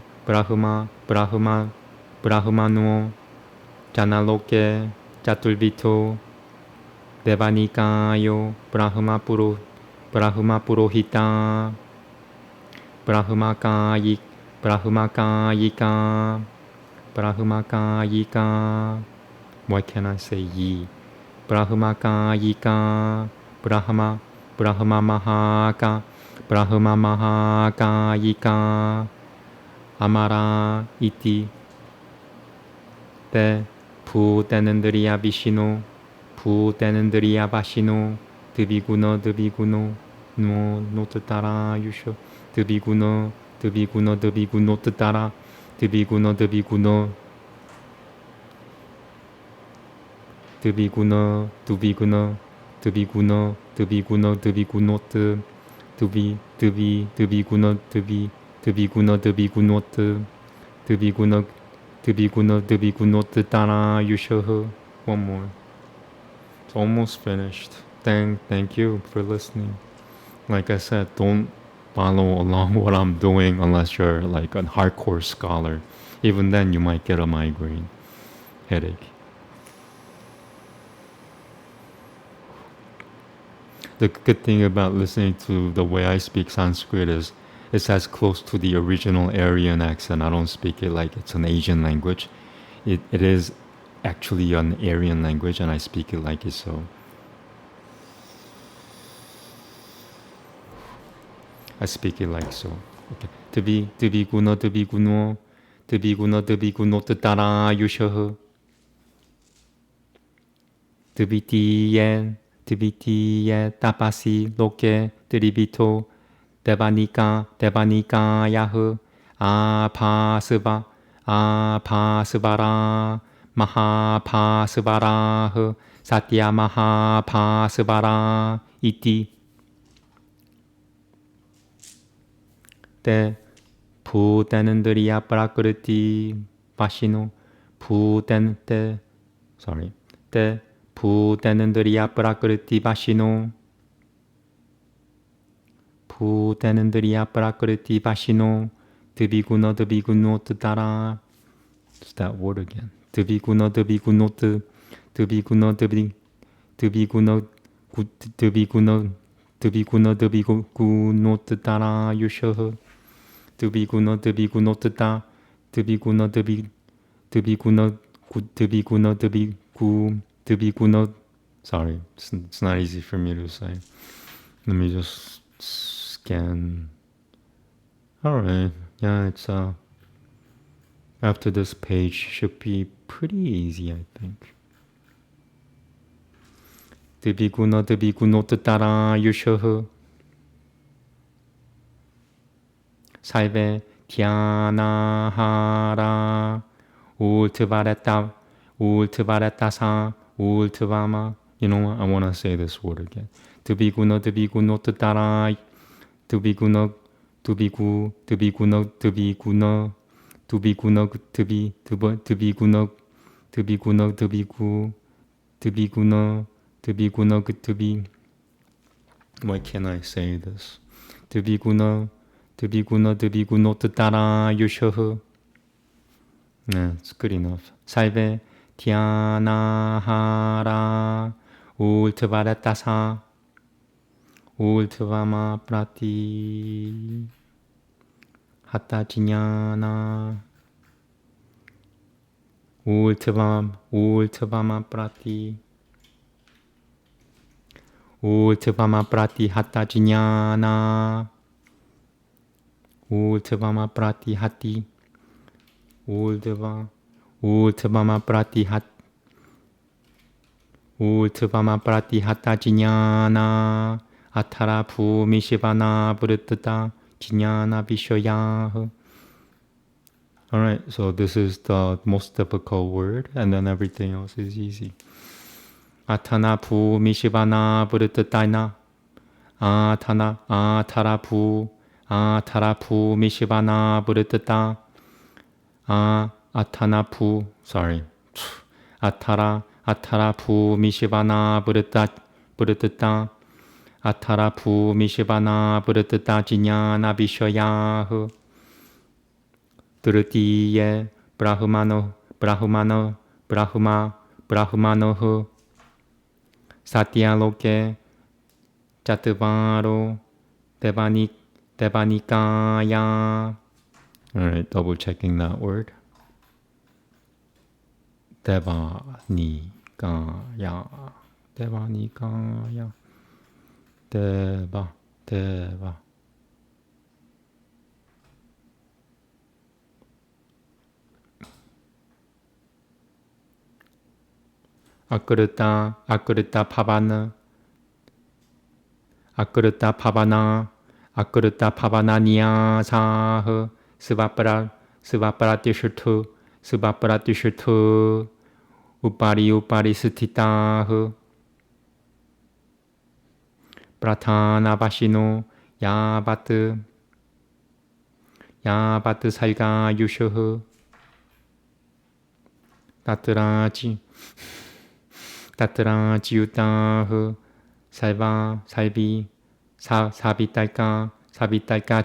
브라흐마누오 자나로케 자툴비토 데바니까요 브라흐마푸로히타 브라흐마카이까 Why can't I say ye? 브라흐마카이까 브라흐마마하카이까 아마라 이티 테 부테는드리아 바시노 드비구노 노트따라 유쇼 드비구노 뜨따라 드비구노 뜨따라 유쇼. One more. It's almost finished. Thank you for listening. Like I said, don't follow along what I'm doing unless you're like a hardcore scholar. Even then, you might get a migraine headache. The good thing about listening to the way I speak Sanskrit is it's as close to the original Aryan accent. I don't speak it like it's an Asian language. It is actually an Aryan language, and I speak it like it so. I speak it like so. Okay. 드비구노 뜨따라 유셔흐 드비티에 따파시 로케 드리비토 데바니까 야흐 아파스바라 마하파스바라흐 사티야 마하파스바라 이티 테 부테는드리아 프라크르티 바시노 테 부테는드리아 프라크르티 바시노 드비구노 뜨따라. It's that word again. 드비구노 뜨따라 유셔흐 드비구노 뜨따 드비구노. Sorry, it's not easy for me to say. Let me just scan. Alright, yeah, it's After this page should be pretty easy, I think. 드비구너 뜻따라 유셔흐 살베 디아나하라 울트바레타사 울트바마. You know what? I want to say this word again. 드비구너 뜻따라 드비구너 드비구너 Why can't I say this? 드비구너 뜻따라 유셔흐. Yeah, it's good enough. 살베 디아나하라 울트바레타사 울트바마 프라티 하타지냐나 울트바마 프라티 하타지냐나 울트바마 프라티 하티 울트바마 프라티 하타지냐나 아타라 부미시바나 부르뜨다 지냐나 비쇼야흐. Alright, so this is the most difficult word, and then everything else is easy. 아타나 부미시바나 부르뜨다이나 아타라 부미시바나 부르뜨다 아타라 부미시바나 부르뜨다 아타라 부미시바나 부르뜨다 지냐나 비쇼야흐. 드르티예 브라흐마노흐 사티아로케 자트바로 데바니까야. Alright, double checking that word. 데바니까야. 데바. 아끄르타 파바나니아 사흐 스바프라티슈트 우파리 스티타흐 프라타나바시노 야바트 살가 유셔흐 따트라지우타흐 살비 사비딸까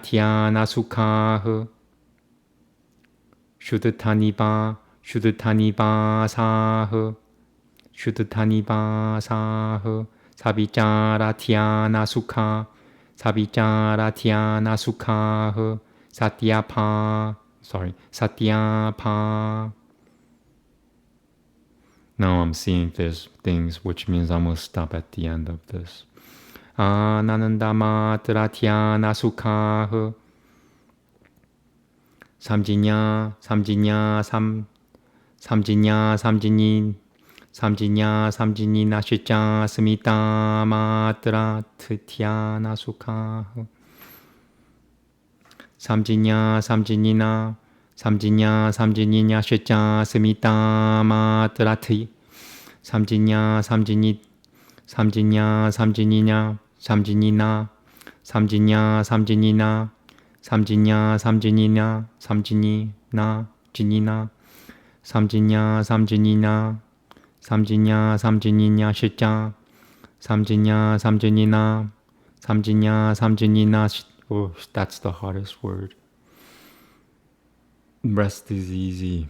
티아나수카흐 슈드타니바 사흐 사비짜라 티아나수카흐 사티아파. Now I'm seeing these things, which means I'm going to stop at the end of this. 나는다마 드라티아나수카흐 삼지냐 삼지니 나시자 스미타마 드라티아나수카흐 삼지니냐 시자 스미타마 드라티 삼지니냐 시자 삼지니나. Oh, that's the hardest word. Rest is easy.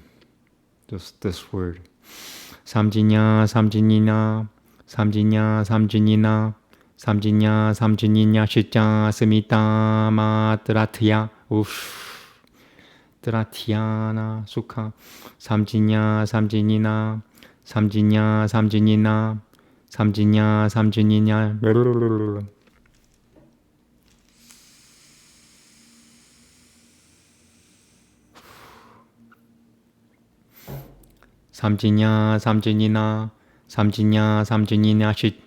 Just this word. 삼지니나 시자 스미타마 드라티야. 드라티아나 수카. 삼지니나 삼진야 삼진이나 삼진야 삼진이냐 시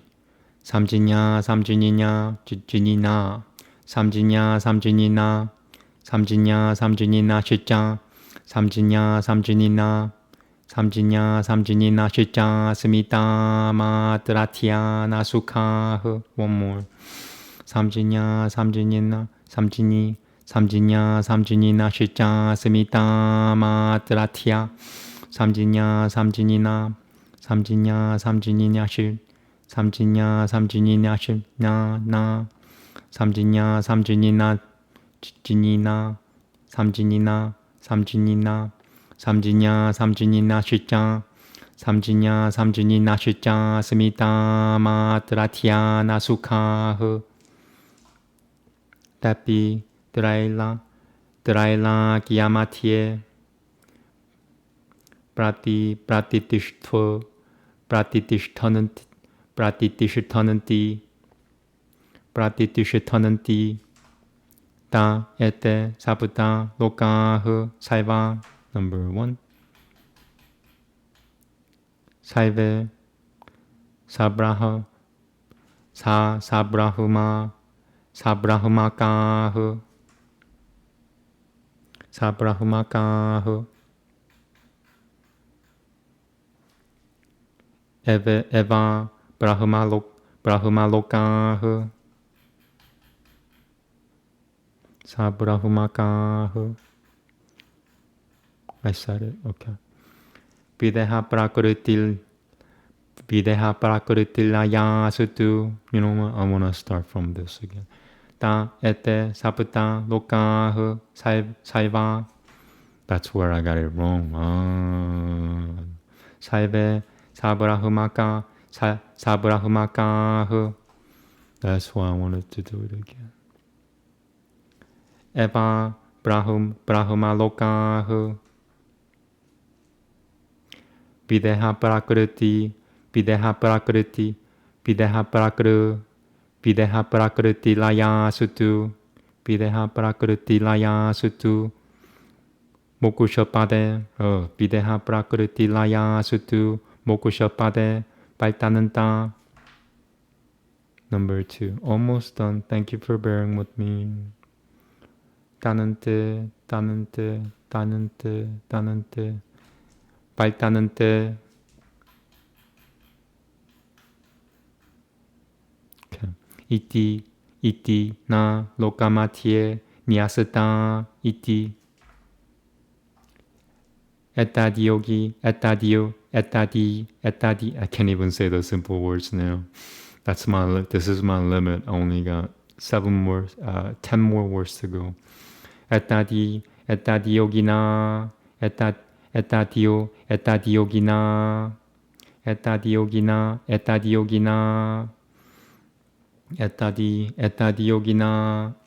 삼진야 삼진이냐 진이나 삼진야 삼진이나 삼진야 삼진이나 시자 삼진야 삼진이나 삼진야 삼진이나 시자 스미타 마드라티아 나수카흐 one more 삼진야 삼진이나 삼진이 삼진야 삼진이나 시자 스미타 마드라티아 삼진야 삼진이나 삼진야 삼진이냐 실 삼진야 삼진이냐 실나나 삼진야 삼진이나 진이나 삼진이나 삼진이나 삼진야 삼진이나 실자 삼진야 삼진이나 실자 스미타 마드라티아 나수카흐 따삐 드라일라 드라일라 기야마티에 프라티티슈토 프라티티슈터는티 다 에테 사부타 로카흐 사이바 number 1 사이베 사브라흐 사브라흐마카흐 에바 브라흐마로카흐 사브라흐마카흐 I said it, okay. Videha prakritil sutu. You know what? I want to start from this again. Ta ete sapta lokahu saiva. That's where I got it wrong. Saive sabrahumakahu. That's why I wanted to do it again. Eva brahumalokahu. Videha prakriti laya sutu mokushapade videha prakriti laya sutu mokushapade 발타는다. Number 2, almost done. Thank you for bearing with me. 따는데 발타는데. Okay. 이티 나 로카마티에 니아스타 이티 에타디오기 에타디. I can't even say the simple words now. This is my limit. I only got 10 more words to go. etadiogina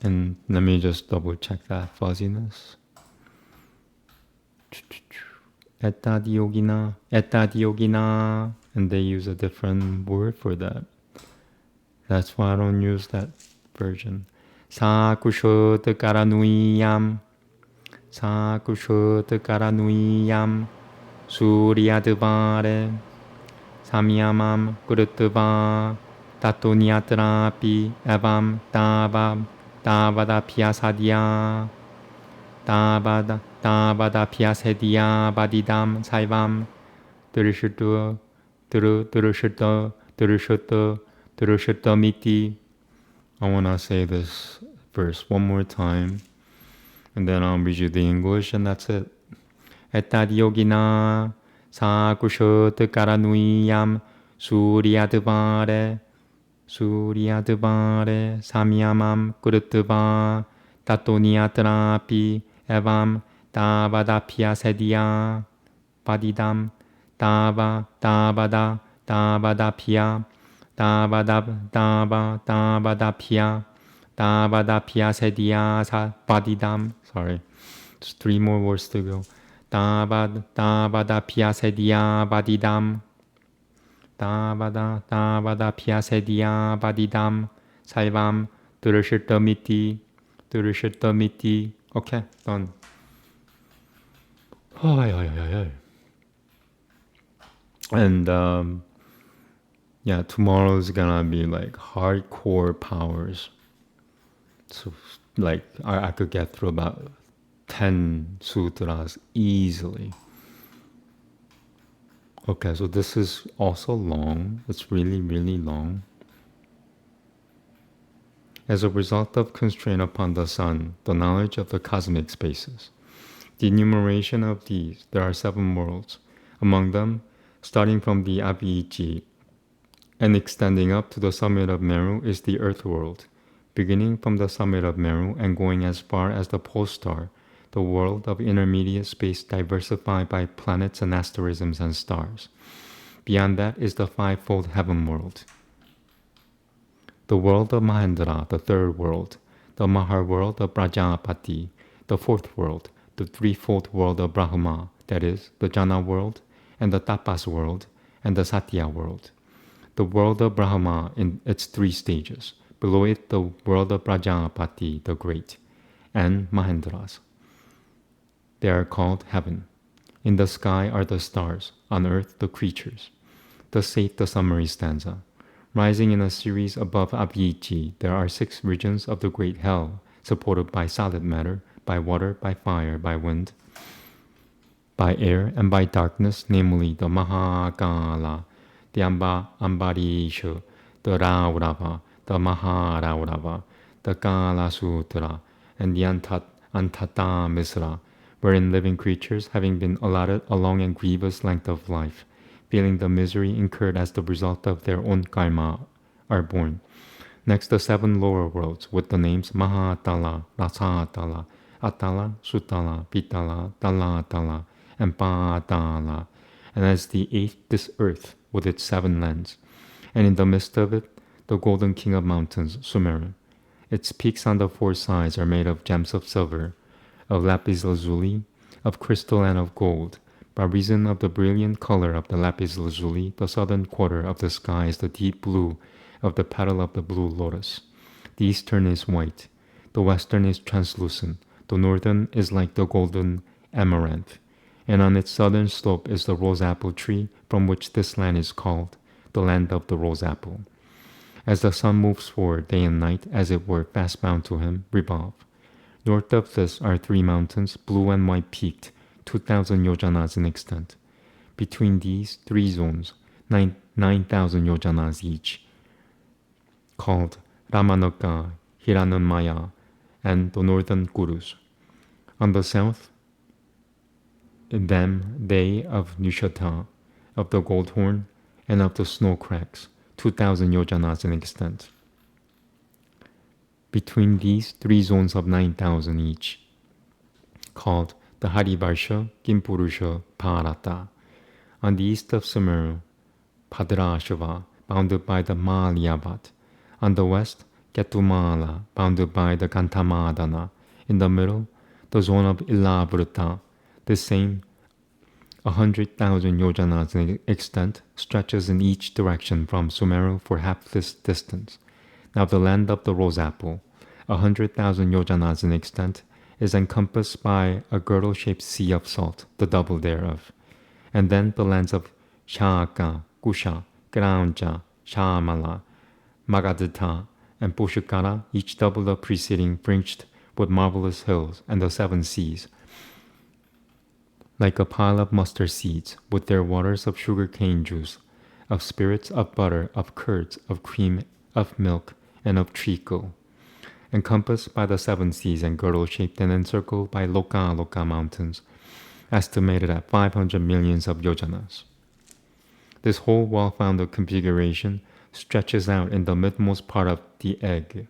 and let me just double check that fuzziness. etadiogina and they use a different word for that. That's why I don't use that version. 사쿠쇼트 까라누이얌 수리아드바레 사미야맘 꾸르트바 타토니아트라피 에밤 따바다 피아사디아 따바다 피아세디아 바디담 사이밤 들으셔도 미티. I want to say this verse one more time and then I'll read you the English and that's it. 에타디오기나 사쿠쇼트 까라누이얌 수리아드바레 사미야맘 꾸르트바 타토니아트라피 에밤 따바다 피아세디아 바디담 따바다 피아 따바다 피아 세디아 바디담. Sorry, just 3 more words to go. 따바다 피아 세디아 바디담 따바다 피아 세디아 바디담 살밤 들으실 미티. Okay, done. And yeah, tomorrow's gonna be like hardcore powers. So like I could get through about 10 sutras easily. Okay, so this is also long. It's really, really long. As a result of constraint upon the sun, the knowledge of the cosmic spaces. The enumeration of these, there are 7 worlds. Among them, starting from the Abhiji and extending up to the summit of Meru is the Earth world. Beginning from the summit of Meru and going as far as the pole star, the world of intermediate space diversified by planets and asterisms and stars. Beyond that is the fivefold heaven world. The world of Mahendra, the third world, the Mahar world of Prajapati, the fourth world, the threefold world of Brahma, that is, the Jana world, and the Tapas world, and the Satya world. The world of Brahma in its 3 stages, below it the world of Prajapati, the great, and Mahendras. They are called heaven. In the sky are the stars, on earth the creatures. Thus saith the summary stanza. Rising in a series above Abhiji, there are 6 regions of the great hell, supported by solid matter, by water, by fire, by wind, by air, and by darkness, namely the Mahakala, the Ambarisha, the Raurava, the Maharaurava, the Kala Sutra, and the Antata Misra, wherein living creatures, having been allotted a long and grievous length of life, feeling the misery incurred as the result of their own karma, are born. Next, the 7 lower worlds, with the names Mahatala, Rasatala, Atala, Sutala, Pitala, Talatala, and Patala, and as the 8th, this earth, with its 7 lands, and in the midst of it, the golden king of mountains, Sumeru. Its peaks on the 4 sides are made of gems of silver, of lapis lazuli, of crystal, and of gold. By reason of the brilliant color of the lapis lazuli, the southern quarter of the sky is the deep blue of the petal of the blue lotus. The eastern is white, the western is translucent, the northern is like the golden amaranth, and on its southern slope is the rose apple tree, from which this land is called the land of the rose apple. As the sun moves forward day and night, as it were fast bound to him, revolve. North of this are 3 mountains, blue and white peaked, 2,000 yojanas in extent. Between these 3 zones, 9,000 yojanas each, called Ramanaka, Hiranamaya, and the northern Kurus. On the south, them they of Nishata, of the Goldhorn, and of the Snow Cracks, 2,000 yojanas in extent. Between these 3 zones of 9,000 each, called the Harivarsha, Kimpurusha, Bharata. On the east of Sumeru, Bhadrashava, bounded by the Malyavat. On the west, Ketumala, bounded by the Kantamadana. In the middle, the zone of Ilavruta. The same 100,000 yojanas in extent stretches in each direction from Sumeru for half this distance. Now the land of the rose apple, 100,000 yojanas in extent, is encompassed by a girdle-shaped sea of salt, the double thereof. And then the lands of Shaka, Kusha, Graunja, Shamala, Magadita, and Pushkara, each double the preceding, fringed with marvelous hills, and the 7 seas, like a pile of mustard seeds, with their waters of sugar-cane juice, of spirits, of butter, of curds, of cream, of milk, and of treacle, encompassed by the 7 seas and girdle-shaped and encircled by Loka mountains, estimated at 500 millions of yojanas. This whole well-founded configuration stretches out in the midmost part of the egg,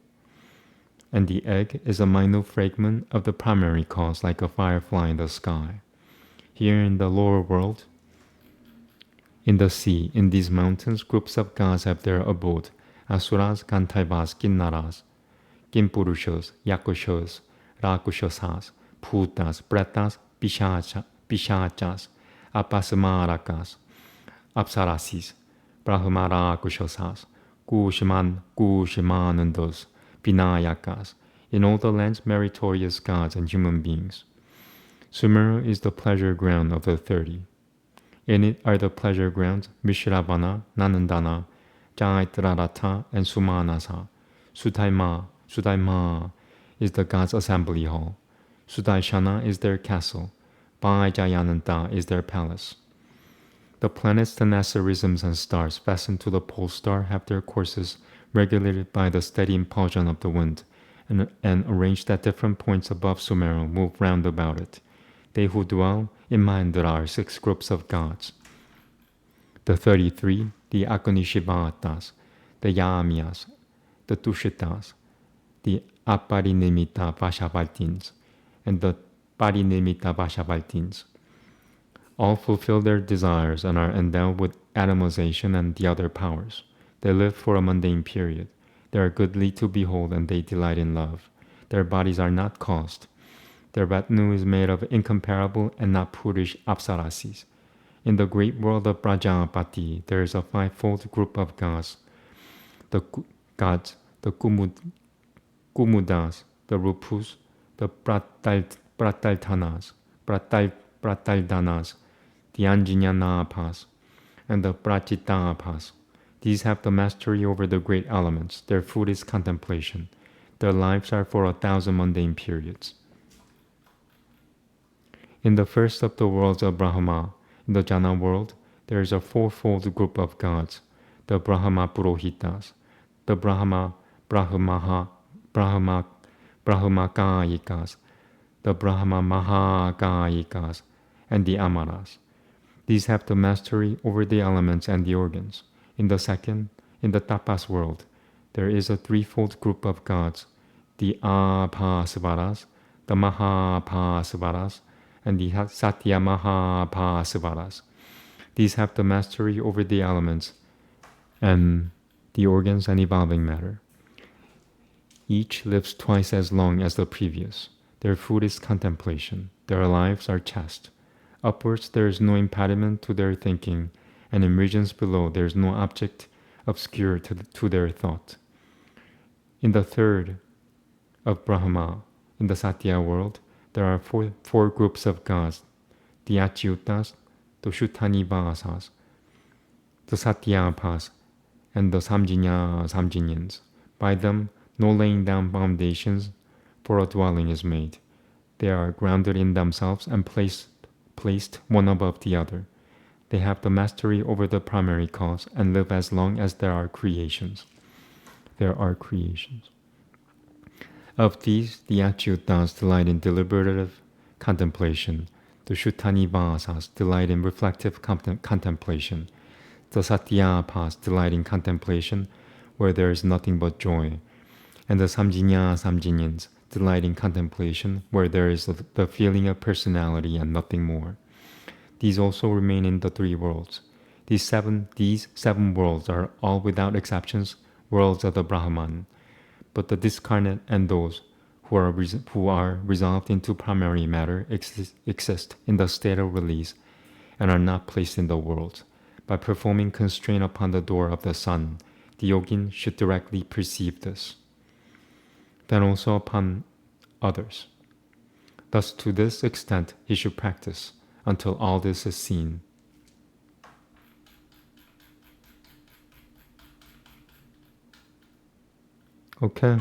and the egg is a minute fragment of the primary cause, like a firefly in the sky. Here in the lower world, in the sea, in these mountains, groups of gods have their abode: Asuras, Gandharvas, Kinnaras, Kimpurushas, Yakushas, Rakushasas, Bhutas, Pretas, Pishachas, Apasmarakas, Apsarasis, Brahmarakushasas, Kushimanandas, Vinayakas, in all the lands meritorious gods and human beings. Sumeru is the pleasure ground of the 30. In it are the pleasure grounds, Mishravana, Nanandana, Jaitrarata, and Sumanasa. Sudaima is the God's assembly hall. Sudaishana is their castle. Bhajayananta is their palace. The planets, the asterisms, and stars fastened to the pole star have their courses regulated by the steady impulsion of the wind, and arranged at different points above Sumeru move round about it. They who dwell in Mandara are 6 groups of gods. The 33, the Akanishivātas, the Yāmyas, the Tushitas, the Aparinimita Vashavaltins, and the Parinimita Vashavaltins. All fulfill their desires and are endowed with atomization and the other powers. They live for a mundane period. They are goodly to behold and they delight in love. Their bodies are not caused. Their retinue is made of incomparable and not prudish apsarasis. In the great world of Prajapati, there is a 5-fold group of gods. The Kumudas, the Rupus, the Prataldanas, the Anjanapas, and the Prachitapas. These have the mastery over the great elements. Their food is contemplation. Their lives are for 1,000 mundane periods. In the first of the worlds of Brahma, in the Jana world, there is a 4-fold group of gods, the Brahma Purohitas, the Brahmakayikas, the Brahma Mahakayikas, and the Amaras. These have the mastery over the elements and the organs. In the second, in the Tapas world, there is a 3-fold group of gods, the Apasvaras, the Mahapasvaras, and the Satya Mahapasvaras. These have the mastery over the elements and the organs and evolving matter. Each lives twice as long as the previous. Their food is contemplation. Their lives are chaste. Upwards there is no impediment to their thinking, and in regions below there is no object obscure to their thought. In the third of Brahma, in the Satya world, there are four groups of gods, the Achyutas, the Shutanivasas, the Satyapas, and the Samjinyans. By them, no laying down foundations for a dwelling is made. They are grounded in themselves and placed one above the other. They have the mastery over the primary cause and live as long as there are creations. Of these, the Achyutas delight in deliberative contemplation. The Shutanivasas delight in reflective contemplation. The Satyapas delight in contemplation where there is nothing but joy. And the Samjinyans delight in contemplation where there is the feeling of personality and nothing more. These also remain in the 3 worlds. These seven worlds are all without exceptions worlds of the Brahman. But the discarnate and those who are resolved into primary matter exist in the state of release and are not placed in the world. By performing constraint upon the door of the sun, the yogin should directly perceive this. Then also upon others. Thus to this extent he should practice until all this is seen. Okay,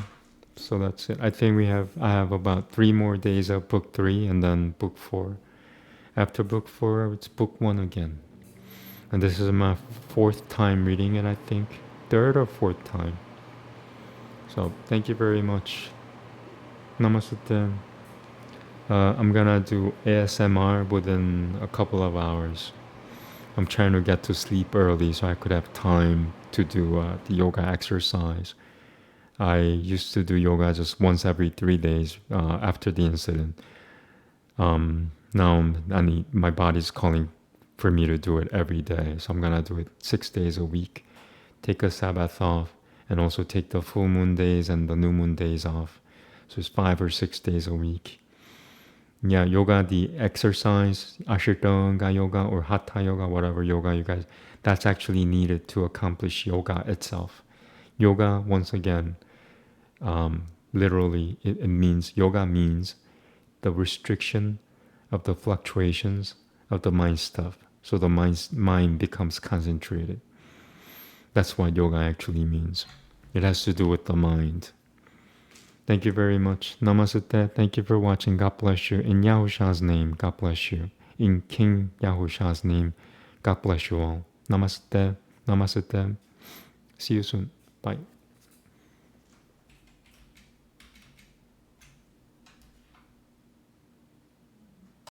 so that's it. I think I have about 3 more days of book 3 and then book 4. After book 4, it's book 1 again. And this is my 4th time reading it, I think. 3rd or 4th time. So thank you very much. Namaste. I'm gonna do ASMR within a couple of hours. I'm trying to get to sleep early so I could have time to do the yoga exercise. I used to do yoga just once every 3 days after the incident. Now my body's calling for me to do it every day, so I'm gonna do it 6 days a week. Take a Sabbath off, and also take the full moon days and the new moon days off. So it's 5 or 6 days a week. Yeah, yoga, the exercise, Ashtanga yoga or Hatha yoga, whatever yoga you guys, that's actually needed to accomplish yoga itself. Yoga, once again, literally, yoga means the restriction of the fluctuations of the mind stuff. So the mind becomes concentrated. That's what yoga actually means. It has to do with the mind. Thank you very much. Namaste. Thank you for watching. God bless you. In Yahusha's name, God bless you. In King Yahusha's name, God bless you all. Namaste. Namaste. See you soon. Bye.